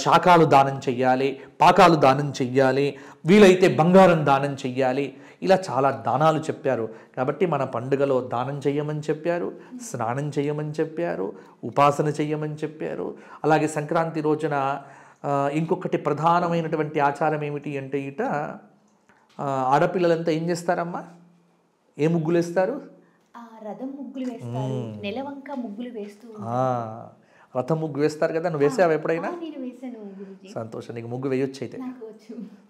శాకాలు దానం చెయ్యాలి, పాకాలు దానం చెయ్యాలి, వీలైతే బంగారం దానం చెయ్యాలి. ఇలా చాలా దానాలు చెప్పారు. కాబట్టి మన పండుగలో దానం చెయ్యమని చెప్పారు, స్నానం చెయ్యమని చెప్పారు, ఉపాసన చెయ్యమని చెప్పారు. అలాగే సంక్రాంతి రోజున ఇంకొకటి ప్రధానమైనటువంటి ఆచారం ఏమిటి అంటే, ఇట ఆడపిల్లలంతా ఏం చేస్తారమ్మా, ఏ ముగ్గులు వేస్తారు? రథం ముగ్గులు వేస్తారు, నెలవంక ముగ్గులు వేస్తూ రథం ముగ్గు వేస్తారు కదా, నువ్వు వేసావు ఎప్పుడైనా? సంతోషం. నీకు ముగ్గు వేయొచ్చు అయితే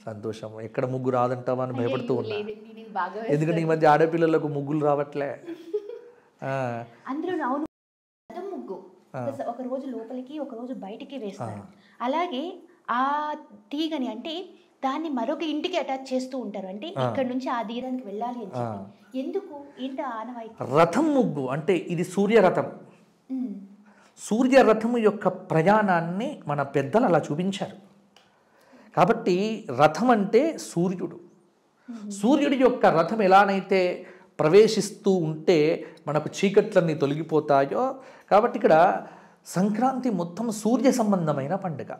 సంతోషం. ఎక్కడ ముగ్గు రాదంటావా అని భయపడుతూ ఉన్నా, ఎందుకంటే ఈ మధ్య ఆడపిల్లలకు ముగ్గులు రావట్లే. అందులో అవును, రథం ముగ్గు ఒక రోజు లోపలికి ఒక రోజు బయటికి వేస్తారు. అలాగే ఆ తీగని అంటే దాన్ని మరొక ఇంటికి అటాచ్ చేస్తూ ఉంటారు. అంటే ఇక్కడ నుంచి ఆ తీరానికి వెళ్ళాలి అని చెప్పి. ఎందుకు ఏంటి ఆనవాయితీ? రథం ముగ్గు అంటే ఇది సూర్యరథం. సూర్యరథము యొక్క ప్రయాణాన్ని మన పెద్దలు అలా చూపించారు. కాబట్టి రథం అంటే సూర్యుడు. సూర్యుడి యొక్క రథం ఎలానైతే ప్రవేశిస్తూ ఉంటే మనకు చీకట్లన్నీ తొలగిపోతాయో, కాబట్టి ఇక్కడ సంక్రాంతి మొత్తం సూర్య సంబంధమైన పండుగ,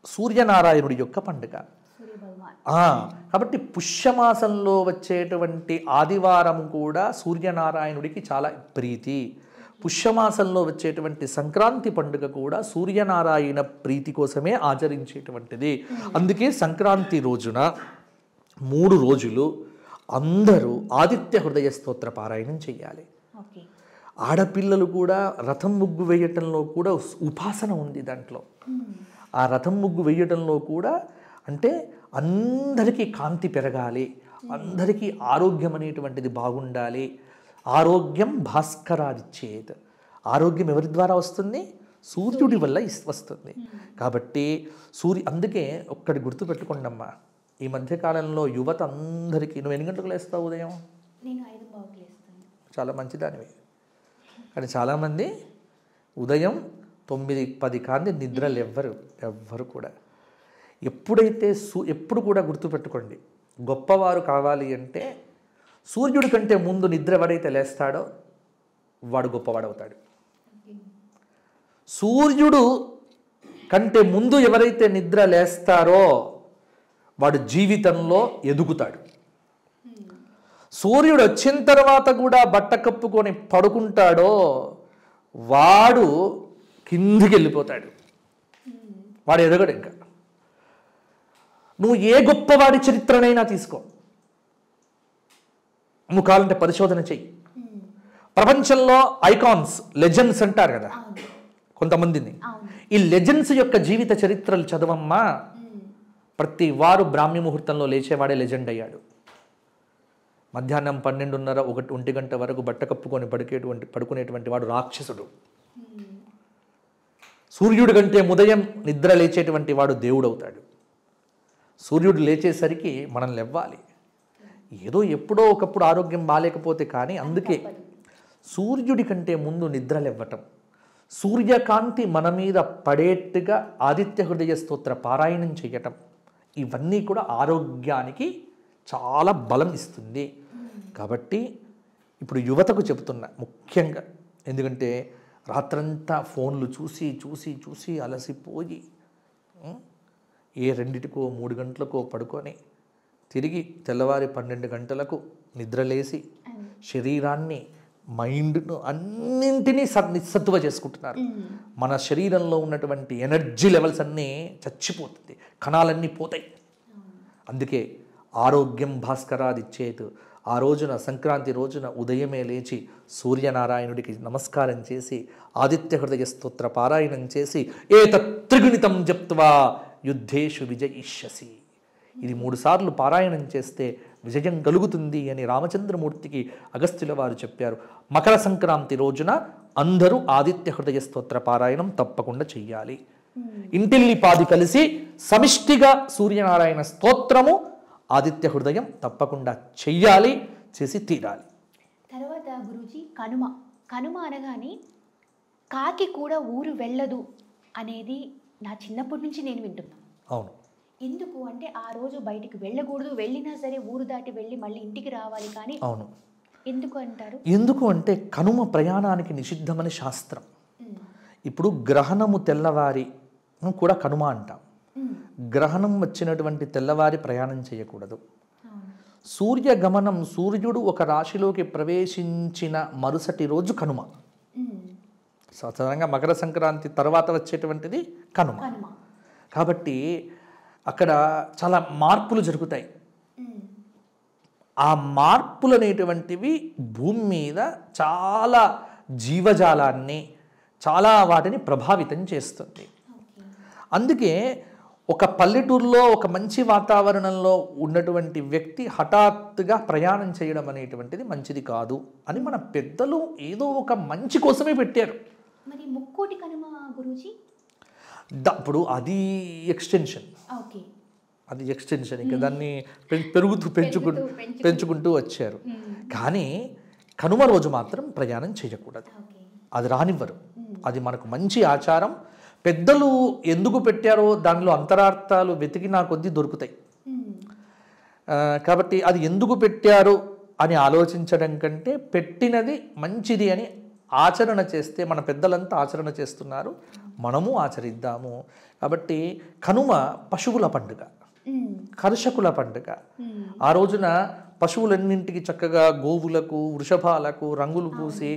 సూర్యనారాయణుడి యొక్క పండుగ. కాబట్టి పుష్యమాసంలో వచ్చేటువంటి ఆదివారం కూడా సూర్యనారాయణుడికి చాలా ప్రీతి. పుష్యమాసంలో వచ్చేటువంటి సంక్రాంతి పండుగ కూడా సూర్యనారాయణ ప్రీతి కోసమే ఆచరించేటువంటిది. అందుకే సంక్రాంతి రోజున 3 రోజులు అందరూ ఆదిత్య హృదయ స్తోత్ర పారాయణం చెయ్యాలి. ఆడపిల్లలు కూడా రథం ముగ్గు వేయటంలో కూడా ఉపాసన ఉంది దాంట్లో. ఆ రథం ముగ్గు వేయటంలో కూడా అంటే అందరికీ కాంతి పెరగాలి, అందరికీ ఆరోగ్యం అనేటువంటిది బాగుండాలి. ఆరోగ్యం భాస్కరాదిచ్చేత్. ఆరోగ్యం ఎవరి ద్వారా వస్తుంది? సూర్యుడి వల్ల వస్తుంది. కాబట్టి అందుకే ఒక్కటి గుర్తుపెట్టుకోండమ్మా, ఈ మధ్యకాలంలో యువత అందరికీ, నువ్వు ఎన్ని గంటలకు లేస్తావు ఉదయం? నేను 5:15 లేస్తాను. చాలా మంచిదానివి. కానీ చాలామంది ఉదయం 9-10 కాంతి నిద్రలు ఎవ్వరు కూడా. ఎప్పుడు కూడా గుర్తుపెట్టుకోండి, గొప్పవారు కావాలి అంటే సూర్యుడి కంటే ముందు నిద్ర ఎవడైతే లేస్తాడో వాడు గొప్పవాడవుతాడు. సూర్యుడు కంటే ముందు ఎవరైతే నిద్ర లేస్తారో వాడు జీవితంలో ఎదుగుతాడు. సూర్యుడు వచ్చిన తర్వాత కూడా బట్ట కప్పుకొని పడుకుంటాడో వాడు కిందికి వెళ్ళిపోతాడు, వాడు ఎదగడు. ఇంకా నువ్వు ఏ గొప్పవాడి చరిత్రనైనా తీసుకో, నువ్వు కావాలంటే పరిశోధన చెయ్యి. ప్రపంచంలో ఐకాన్స్, లెజెండ్స్ అంటారు కదా కొంతమందిని, ఈ లెజెండ్స్ యొక్క జీవిత చరిత్రలు చదవమ్మా. ప్రతి వారు బ్రాహ్మీ ముహూర్తంలో లేచేవాడే లెజెండ్ అయ్యాడు. మధ్యాహ్నం 12:30, 1 గంట వరకు బట్ట కప్పుకొని పడుకునేటువంటి వాడు రాక్షసుడు. సూర్యుడి కంటే ఉదయం నిద్ర లేచేటువంటి వాడు దేవుడు అవుతాడు. సూర్యుడు లేచేసరికి మనం లేవ్వాలి. ఏదో ఎప్పుడో ఒకప్పుడు ఆరోగ్యం బాగాలేకపోతే కానీ, అందుకే సూర్యుడి కంటే ముందు నిద్ర లేవ్వటం, సూర్యకాంతి మన మీద పడేట్టుగా ఆదిత్య హృదయ స్తోత్ర పారాయణం చేయటం, ఇవన్నీ కూడా ఆరోగ్యానికి చాలా బలం ఇస్తుంది. కాబట్టి ఇప్పుడు యువతకు చెబుతున్నా ముఖ్యంగా, ఎందుకంటే రాత్రంతా ఫోన్లు చూసి చూసి చూసి అలసిపోయి ఏ 2కో 3 గంటలకో పడుకొని తిరిగి తెల్లవారి 12 గంటలకు నిద్రలేసి శరీరాన్ని, మైండ్ను అన్నింటినీ నిస్సత్తువ చేసుకుంటున్నారు. మన శరీరంలో ఉన్నటువంటి ఎనర్జీ లెవెల్స్ అన్నీ చచ్చిపోతుంది, కణాలన్నీ పోతాయి. అందుకే ఆరోగ్యం భాస్కరాదిచ్చేత్. ఆ రోజున సంక్రాంతి రోజున ఉదయమే లేచి సూర్యనారాయణుడికి నమస్కారం చేసి ఆదిత్య హృదయ స్తోత్ర పారాయణం చేసి ఏతత్ త్రిగుణితం జప్త్వా యుద్ధేషు విజయిష్యసి, ఇది 3 సార్లు పారాయణం చేస్తే విజయం కలుగుతుంది అని రామచంద్రమూర్తికి అగస్త్యుల వారు చెప్పారు. మకర సంక్రాంతి రోజున అందరూ ఆదిత్య హృదయ స్తోత్ర పారాయణం తప్పకుండా చెయ్యాలి. ఇంటిల్లిపాది కలిసి సమిష్టిగా సూర్యనారాయణ స్తోత్రము, ఆదిత్య హృదయం తప్పకుండా చెయ్యాలి, చేసి తీరాలి. తర్వాత గురూజీ కనుమ. కనుమ అనగానే కాకి కూడా ఊరు వెళ్ళదు అనేది నా చిన్నప్పటి నుంచి నేను వింటున్నాను. అవును. ఎందుకు అంటే ఆ రోజు బయటికి వెళ్ళకూడదు, వెళ్ళినా సరే ఊరు దాటి వెళ్ళి మళ్ళీ ఇంటికి రావాలి. కానీ అవును, ఎందుకు అంటారు? ఎందుకు అంటే కనుమ ప్రయాణానికి నిషిద్ధమని శాస్త్రం. ఇప్పుడు గ్రహణము తెల్లవారి కూడా కనుమ అంటాం. గ్రహణం వచ్చినటువంటి తెల్లవారి ప్రయాణం చేయకూడదు. సూర్య గమనం, సూర్యుడు ఒక రాశిలోకి ప్రవేశించిన మరుసటి రోజు కనుమ. సాధారణంగా మకర సంక్రాంతి తర్వాత వచ్చేటువంటిది కనుమ. కాబట్టి అక్కడ చాలా మార్పులు జరుగుతాయి. ఆ మార్పులు అనేటువంటివి భూమి మీద చాలా జీవజాలాన్ని, చాలా వాటిని ప్రభావితం చేస్తుంది. అందుకే ఒక పల్లెటూరులో ఒక మంచి వాతావరణంలో ఉన్నటువంటి వ్యక్తి హఠాత్తుగా ప్రయాణం చేయడం అనేటువంటిది మంచిది కాదు అని మన పెద్దలు ఏదో ఒక మంచి కోసమే పెట్టారు. మరి ముక్కోటి కనుమ గురూజీ? ఇప్పుడు అది ఎక్స్టెన్షన్, అది ఎక్స్టెన్షన్, ఇంకా దాన్ని పెంచుకుంటూ వచ్చారు. కానీ కనుమ రోజు మాత్రం ప్రయాణం చేయకూడదు, అది రానివ్వరు. అది మనకు మంచి ఆచారం. పెద్దలు ఎందుకు పెట్టారో దానిలో అంతరార్థాలు వెతికినా కొద్దీ దొరుకుతాయి. కాబట్టి అది ఎందుకు పెట్టారు అని ఆలోచించడం కంటే పెట్టినది మంచిది అని ఆచరణ చేస్తే, మన పెద్దలంతా ఆచరణ చేస్తున్నారు, మనము ఆచరిద్దాము. కాబట్టి కనుమ పశువుల పండుగ, కర్షకుల పండుగ. ఆ రోజున పశువులన్నింటికి చక్కగా గోవులకు, వృషభాలకు రంగులు పూసి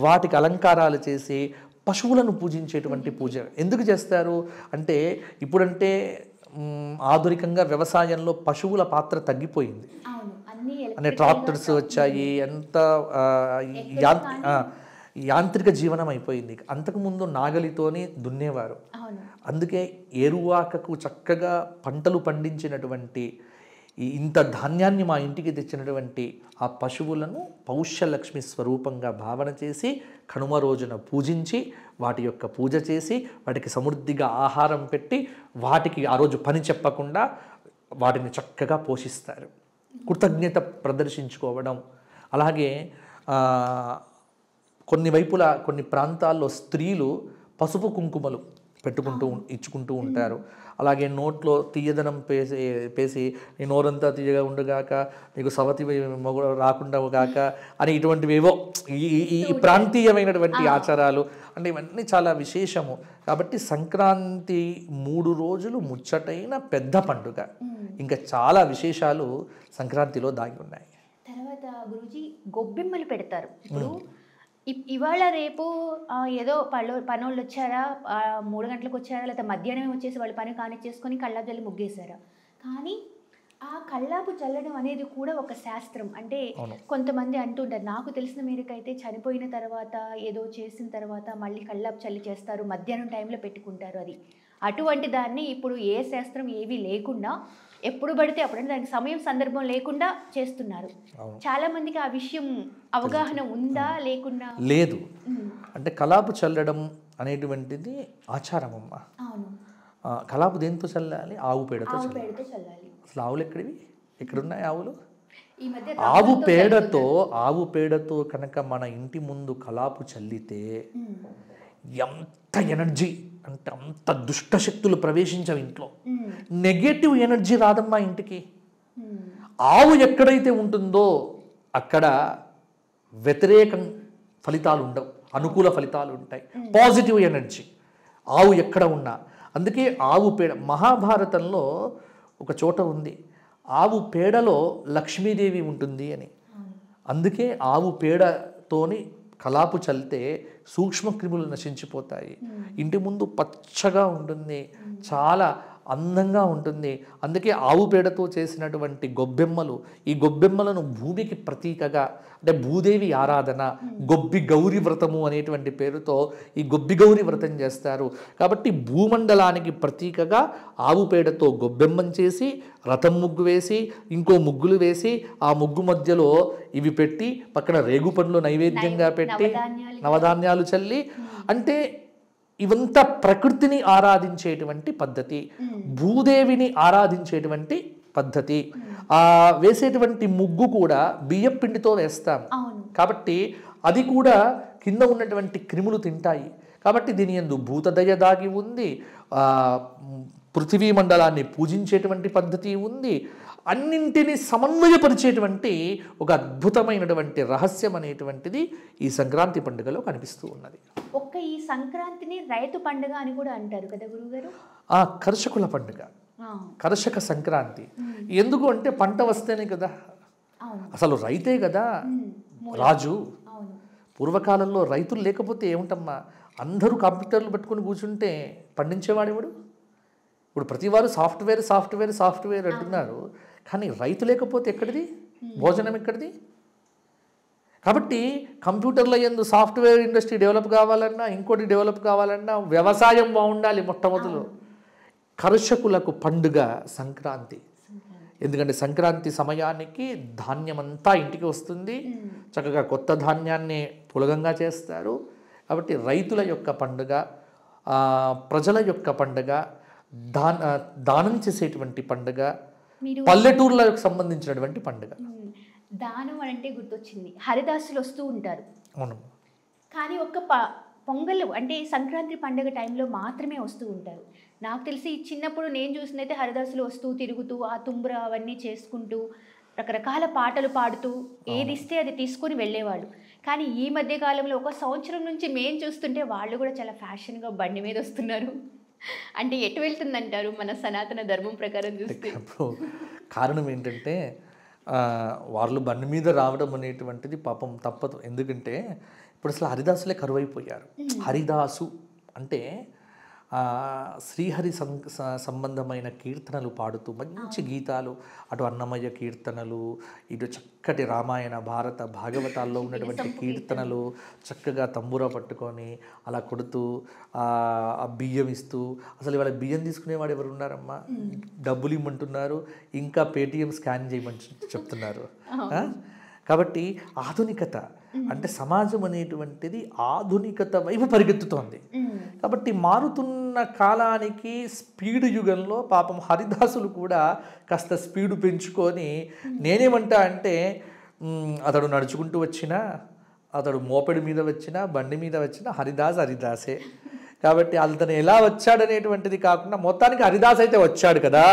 వాటికి అలంకారాలు చేసి పశువులను పూజించేటువంటి పూజ ఎందుకు చేస్తారు అంటే, ఇప్పుడంటే ఆధునికంగా వ్యవసాయంలో పశువుల పాత్ర తగ్గిపోయింది. అంటే ట్రాక్టర్స్ వచ్చాయి, ఎంత యాంత్రిక జీవనం అయిపోయింది. అంతకుముందు నాగలితోని దున్నేవారు. అందుకే ఏరువాకకు చక్కగా పంటలు పండించినటువంటి ఇంత ధాన్యాన్ని మా ఇంటికి తెచ్చినటువంటి ఆ పశువులను పౌష్యలక్ష్మి స్వరూపంగా భావన చేసి కనుమ రోజున పూజించి వాటి యొక్క పూజ చేసి వాటికి సమృద్ధిగా ఆహారం పెట్టి వాటికి ఆ రోజు పని చెప్పకుండా వాటిని చక్కగా పోషిస్తారు. కృతజ్ఞత ప్రదర్శించుకోవడం. అలాగే కొన్ని ప్రాంతాల్లో స్త్రీలు పసుపు కుంకుమలు పెట్టుకుంటూ ఇచ్చుకుంటూ ఉంటారు. అలాగే నోట్లో తీయదనం పేసి నీ నోరంతా తీయగా ఉండగాక, నీకు సవతి మొగ రాకుండా గాక అని ఇటువంటివేవో ఈ ప్రాంతీయమైనటువంటి ఆచారాలు అంటే ఇవన్నీ చాలా విశేషము. కాబట్టి సంక్రాంతి 3 రోజులు ముచ్చటైన పెద్ద పండుగ. ఇంకా చాలా విశేషాలు సంక్రాంతిలో దాగి ఉన్నాయి. తర్వాత గురూజీ గొబ్బెమ్మలు పెడతారు. ఇప్పుడు ఇవాళ రేపు ఏదో పనోళ్ళు వచ్చారా, 3 గంటలకు వచ్చారా, లేకపోతే మధ్యాహ్నం వచ్చేసి వాళ్ళ పని కానిచ్చేసుకొని కల్లాపు చల్లి ముగ్గేశారా. కానీ ఆ కల్లాపు చల్లడం అనేది కూడా ఒక శాస్త్రం. అంటే కొంతమంది అంటుంటారు, నాకు తెలిసిన మేరకైతే చనిపోయిన తర్వాత ఏదో చేసిన తర్వాత మళ్ళీ కల్లాపు చల్లి చేస్తారు, మధ్యాహ్నం టైంలో పెట్టుకుంటారు. అది అటువంటి దాన్ని ఇప్పుడు ఏ శాస్త్రం ఏవి లేకుండా ఎప్పుడు పడితే అప్పుడు, అంటే దానికి సమయం సందర్భం లేకుండా చేస్తున్నారు. చాలా మందికి ఆ విషయం అవగాహన ఉందా లేకుండా లేదు. అంటే కలాపు చల్లడం అనేటువంటిది ఆచారం అమ్మ. కలాపు దేంతో చల్లాలి? ఆవు పేడతో చల్లాలి. అసలు ఆవులు ఎక్కడున్నాయి ఆవులు? ఆవు పేడతో కనుక మన ఇంటి ముందు కలాపు చల్లితే ఎంత ఎనర్జీ అంటే అంత దుష్టశక్తులు ప్రవేశించవు ఇంట్లో. నెగటివ్ ఎనర్జీ రాదమ్మా ఇంటికి. ఆవు ఎక్కడైతే ఉంటుందో అక్కడ వ్యతిరేకం ఫలితాలు ఉండవు, అనుకూల ఫలితాలు ఉంటాయి, పాజిటివ్ ఎనర్జీ ఆవు ఎక్కడ ఉన్నా. అందుకే ఆవు పేడ మహాభారతంలో ఒక చోట ఉంది, ఆవు పేడలో లక్ష్మీదేవి ఉంటుంది అని. అందుకే ఆవు పేడతోని కలాపు చల్లితే సూక్ష్మక్రిములు నశించిపోతాయి. ఇంటి ముందు పచ్చగా ఉంటుంది, చాలా అందంగా ఉంటుంది. అందుకే ఆవు పేడతో చేసినటువంటి గొబ్బెమ్మలు, ఈ గొబ్బెమ్మలను భూమికి ప్రతీకగా, అంటే భూదేవి ఆరాధన, గొబ్బి గౌరి వ్రతము అనేటువంటి పేరుతో ఈ గొబ్బి గౌరి వ్రతం చేస్తారు. కాబట్టి భూమండలానికి ప్రతీకగా ఆవు పేడతో గొబ్బెమ్మం చేసి, రథం ముగ్గు వేసి, ఇంకో ముగ్గులు వేసి, ఆ ముగ్గు మధ్యలో ఇవి పెట్టి, పక్కన రేగు పండ్లు నైవేద్యంగా పెట్టి, నవధాన్యాలు చల్లి, అంటే ఇవంతా ప్రకృతిని ఆరాధించేటువంటి పద్ధతి, భూదేవిని ఆరాధించేటువంటి పద్ధతి. వేసేటువంటి ముగ్గు కూడా బియ్యం పిండితో వేస్తాం కాబట్టి అది కూడా కింద ఉన్నటువంటి క్రిములు తింటాయి. కాబట్టి దీని యందు భూతదయ దాగి ఉంది, పృథివీ మండలాన్ని పూజించేటువంటి పద్ధతి ఉంది. అన్నింటినీ సమన్వయపరిచేటువంటి ఒక అద్భుతమైనటువంటి రహస్యం అనేటువంటిది ఈ సంక్రాంతి పండుగలో కనిపిస్తూ ఉన్నది. ఒక్క ఈ సంక్రాంతిని రైతు పండుగ అని కూడా అంటారు కదా గురువుగారు? కర్షకుల పండుగ, కర్షక సంక్రాంతి. ఎందుకు అంటే పంట వస్తేనే కదా, అసలు రైతే కదా రాజు. పూర్వకాలంలో రైతులు లేకపోతే ఏముంటమ్మా, అందరూ కంప్యూటర్లు పెట్టుకుని కూర్చుంటే పండించేవాడేవాడు. ఇప్పుడు ప్రతివారు సాఫ్ట్వేర్ సాఫ్ట్వేర్ సాఫ్ట్వేర్ అంటున్నారు, కానీ రైతు లేకపోతే ఎక్కడిది భోజనం, ఎక్కడిది? కాబట్టి కంప్యూటర్ల యందు సాఫ్ట్వేర్ ఇండస్ట్రీ డెవలప్ కావాలన్నా, ఇంకోటి డెవలప్ కావాలన్నా వ్యవసాయం బాగుండాలి మొట్టమొదలు. కర్షకులకు పండుగ సంక్రాంతి. ఎందుకంటే సంక్రాంతి సమయానికి ధాన్యమంతా ఇంటికి వస్తుంది, చక్కగా కొత్త ధాన్యాన్ని పులగంగా చేస్తారు. కాబట్టి రైతుల యొక్క పండుగ, ప్రజల యొక్క పండుగ, దానం చేసేటువంటి పండుగ, పల్లెటూర్లకు సంబంధించినటువంటి పండుగ. దానం అంటే గుర్తొచ్చింది, హరిదాసులు వస్తూ ఉంటారు. అవును. కానీ ఒక్క పొంగల్ అంటే సంక్రాంతి పండుగ టైంలో మాత్రమే వస్తూ ఉంటారు. నాకు తెలిసి చిన్నప్పుడు నేను చూసినైతే హరిదాసులు వస్తూ తిరుగుతూ ఆ తుంబ్ర అవన్నీ చేసుకుంటూ రకరకాల పాటలు పాడుతూ ఏది ఇస్తే అది తీసుకొని వెళ్ళేవాళ్ళు. కానీ ఈ మధ్య కాలంలో ఒక సంవత్సరం నుంచి మేము చూస్తుంటే వాళ్ళు కూడా చాలా ఫ్యాషన్గా బండి మీద వస్తున్నారు. అంటే ఎటు వెళ్తుందంటారు మన సనాతన ధర్మం ప్రకారం చూస్తే? కారణం ఏంటంటే వాళ్ళు బండి మీద రావడం అనేటువంటిది పాపం తప్పదు. ఎందుకంటే ఇప్పుడు అసలు హరిదాసులే కరువైపోయారు. హరిదాసు అంటే శ్రీహరి సంబంధమైన కీర్తనలు పాడుతూ మంచి గీతాలు, అటు అన్నమయ్య కీర్తనలు, ఇటు చక్కటి రామాయణ భారత భాగవతాల్లో ఉన్నటువంటి కీర్తనలు, చక్కగా తంబూరా పట్టుకొని అలా కొడుతూ ఆ బియ్యం ఇస్తూ, అసలు ఇవాళ బియ్యం తీసుకునేవాడు ఎవరు ఉన్నారమ్మా? డబ్బులు ఇమ్మంటున్నారు, ఇంకా పేటిఎం స్కాన్ చేయమని చెప్తున్నారు. కాబట్టి ఆధునికత అంటే సమాజం అనేటువంటిది ఆధునికత వైపు పరిగెత్తుతోంది. కాబట్టి మారుతున్న కాలానికి స్పీడ్ యుగంలో పాపం హరిదాసులు కూడా కాస్త స్పీడు పెంచుకొని, నేనేమంటా అంటే అతడు నడుచుకుంటూ వచ్చినా, అతడు మోపెడు మీద వచ్చినా, బండి మీద వచ్చినా హరిదాసే. కాబట్టి అతను ఎలా వచ్చాడనేటువంటిది కాకుండా మొత్తానికి హరిదాస్ అయితే వచ్చాడు కదా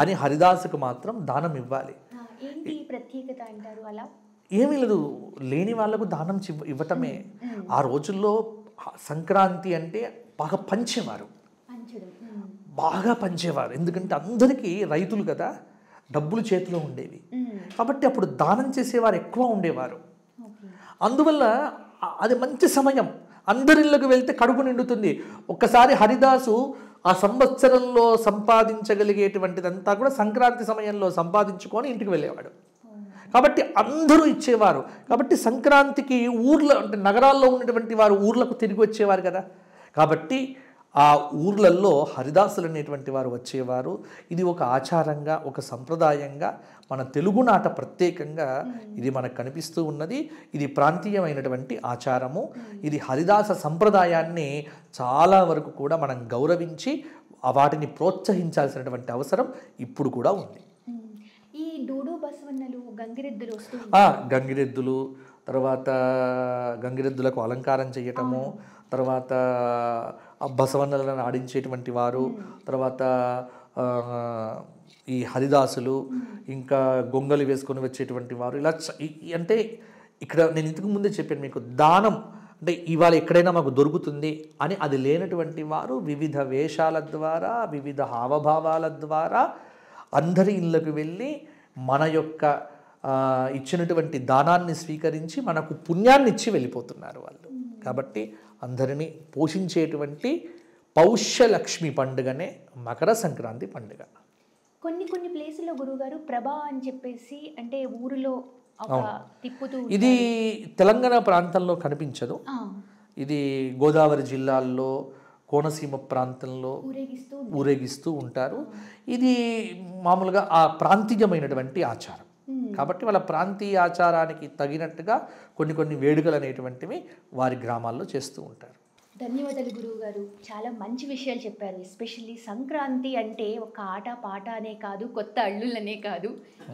అని హరిదాసుకు మాత్రం దానం ఇవ్వాలి. ఏంటి ప్రత్యేకత అంటారు అలా? ఏమీ లేదు, లేని వాళ్ళకు దానం ఇవ్వటమే. ఆ రోజుల్లో సంక్రాంతి అంటే బాగా పంచేవారు, బాగా పంచేవారు. ఎందుకంటే అందరికీ రైతులు కదా, డబ్బులు చేతిలో ఉండేవి కాబట్టి అప్పుడు దానం చేసేవారు ఎక్కువ ఉండేవారు. అందువల్ల అది మంచి సమయం, అందరిళ్ళకు వెళ్తే కడుపు నిండుతుంది. ఒక్కసారి హరిదాసు ఆ సంవత్సరంలో సంపాదించగలిగేటువంటిదంతా కూడా సంక్రాంతి సమయంలో సంపాదించుకొని ఇంటికి వెళ్ళేవాడు. కాబట్టి అందరూ ఇచ్చేవారు. కాబట్టి సంక్రాంతికి ఊర్లో అంటే నగరాల్లో ఉన్నటువంటి వారు ఊర్లకు తిరిగి వచ్చేవారు కదా, కాబట్టి ఆ ఊర్లలో హరిదాసులు అనేటువంటి వారు వచ్చేవారు. ఇది ఒక ఆచారంగా, ఒక సంప్రదాయంగా మన తెలుగునాట ప్రత్యేకంగా ఇది మనకు కనిపిస్తూ ఉన్నది. ఇది ప్రాంతీయమైనటువంటి ఆచారము. ఇది హరిదాస సంప్రదాయాన్ని చాలా వరకు కూడా మనం గౌరవించి వాటిని ప్రోత్సహించాల్సినటువంటి అవసరం ఇప్పుడు కూడా ఉంది. ఈ డూడు బసవన్నలు గంగిరెద్దులు గంగిరెద్దులు, తర్వాత గంగిరెద్దులకు అలంకారం చేయటము, తర్వాత బసవన్నలను ఆడించేటువంటి వారు, తర్వాత ఈ హరిదాసులు, ఇంకా గొంగలి వేసుకొని వచ్చేటువంటి వారు. ఇలా అంటే ఇక్కడ నేను ఇంతకు ముందే చెప్పాను మీకు, దానం అంటే ఇవాళ ఎక్కడైనా మాకు దొరుకుతుంది అని అది లేనటువంటి వారు వివిధ వేషాల ద్వారా, వివిధ హావభావాల ద్వారా అందరి ఇళ్ళకు వెళ్ళి మన యొక్క ఇచ్చినటువంటి దానాన్ని స్వీకరించి మనకు పుణ్యాన్ని ఇచ్చి వెళ్ళిపోతున్నారు వాళ్ళు. కాబట్టి అందరినీ పోషించేటువంటి పౌష్యలక్ష్మి పండుగనే మకర సంక్రాంతి పండుగ. కొన్ని ప్లేసుల్లో గురువుగారు ప్రభా అని చెప్పేసి అంటే ఊరిలో తిప్పుతూ, ఇది తెలంగాణ ప్రాంతంలో కనిపించదు. ఇది గోదావరి జిల్లాల్లో కోనసీమ ప్రాంతంలో ఊరేగిస్తూ ఉంటారు. ఇది మామూలుగా ఆ ప్రాంతీయమైనటువంటి ఆచారం కాబట్టి వాళ్ళ ప్రాంతీయ ఆచారానికి తగినట్టుగా కొన్ని వేడుకలు అనేటువంటివి వారి గ్రామాల్లో చేస్తూ ఉంటారు. ధన్యవాదాలు గురువు గారు, చాలా మంచి విషయాలు చెప్పారు. ఎస్పెషల్లీ సంక్రాంతి అంటే ఒక ఆట పాట అనే కాదు, కొత్త అల్లులనే కాదు,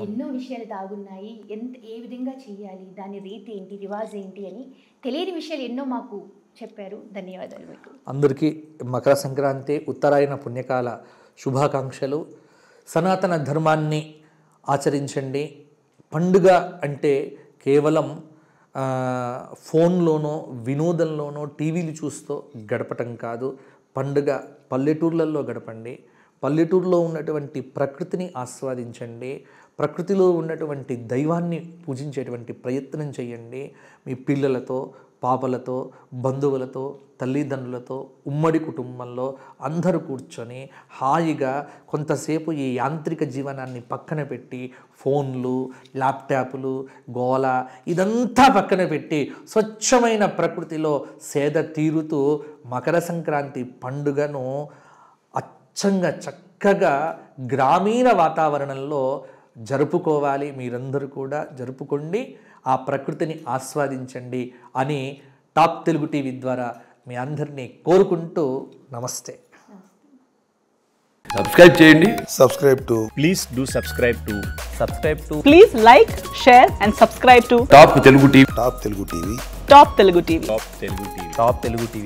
ఎన్నో విషయాలు దాగున్నాయి. ఏ విధంగా చేయాలి, దాని రీతి ఏంటి, రివాజ్ ఏంటి అని తెలియని విషయాలు ఎన్నో మాకు చెప్పారు. ధన్యవాదాలు మీకు. అందరికీ మకర సంక్రాంతి ఉత్తరాయణ పుణ్యకాల శుభాకాంక్షలు. సనాతన ధర్మాన్ని ఆచరించండి. పండుగ అంటే కేవలం ఫోన్లోనో వినోదంలోనో టీవీలు చూస్తూ గడపటం కాదు. పండుగ పల్లెటూర్లలో గడపండి. పల్లెటూరులో ఉన్నటువంటి ప్రకృతిని ఆస్వాదించండి. ప్రకృతిలో ఉన్నటువంటి దైవాన్ని పూజించేటువంటి ప్రయత్నం చేయండి. మీ పిల్లలతో, పాపలతో, బంధువులతో, తల్లిదండ్రులతో, ఉమ్మడి కుటుంబంలో అందరూ కూర్చొని హాయిగా కొంతసేపు ఈ యాంత్రిక జీవనాన్ని పక్కన పెట్టి ఫోన్లు, ల్యాప్టాప్లు, గోల ఇదంతా పక్కన పెట్టి స్వచ్ఛమైన ప్రకృతిలో సేద తీరుతూ మకర సంక్రాంతి పండుగను అచ్చంగా చక్కగా గ్రామీణ వాతావరణంలో జరుపుకోవాలి. మీరందరూ కూడా జరుపుకోండి, ఆ ప్రకృతిని ఆస్వాదించండి అని టాప్ తెలుగు టీవీ ద్వారా మీ అందరినీ కోరుకుంటూ నమస్తే. సబ్స్క్రైబ్ చేయండి. Please do subscribe to. Please like, share and subscribe to top Telugu TV. Top Telugu TV.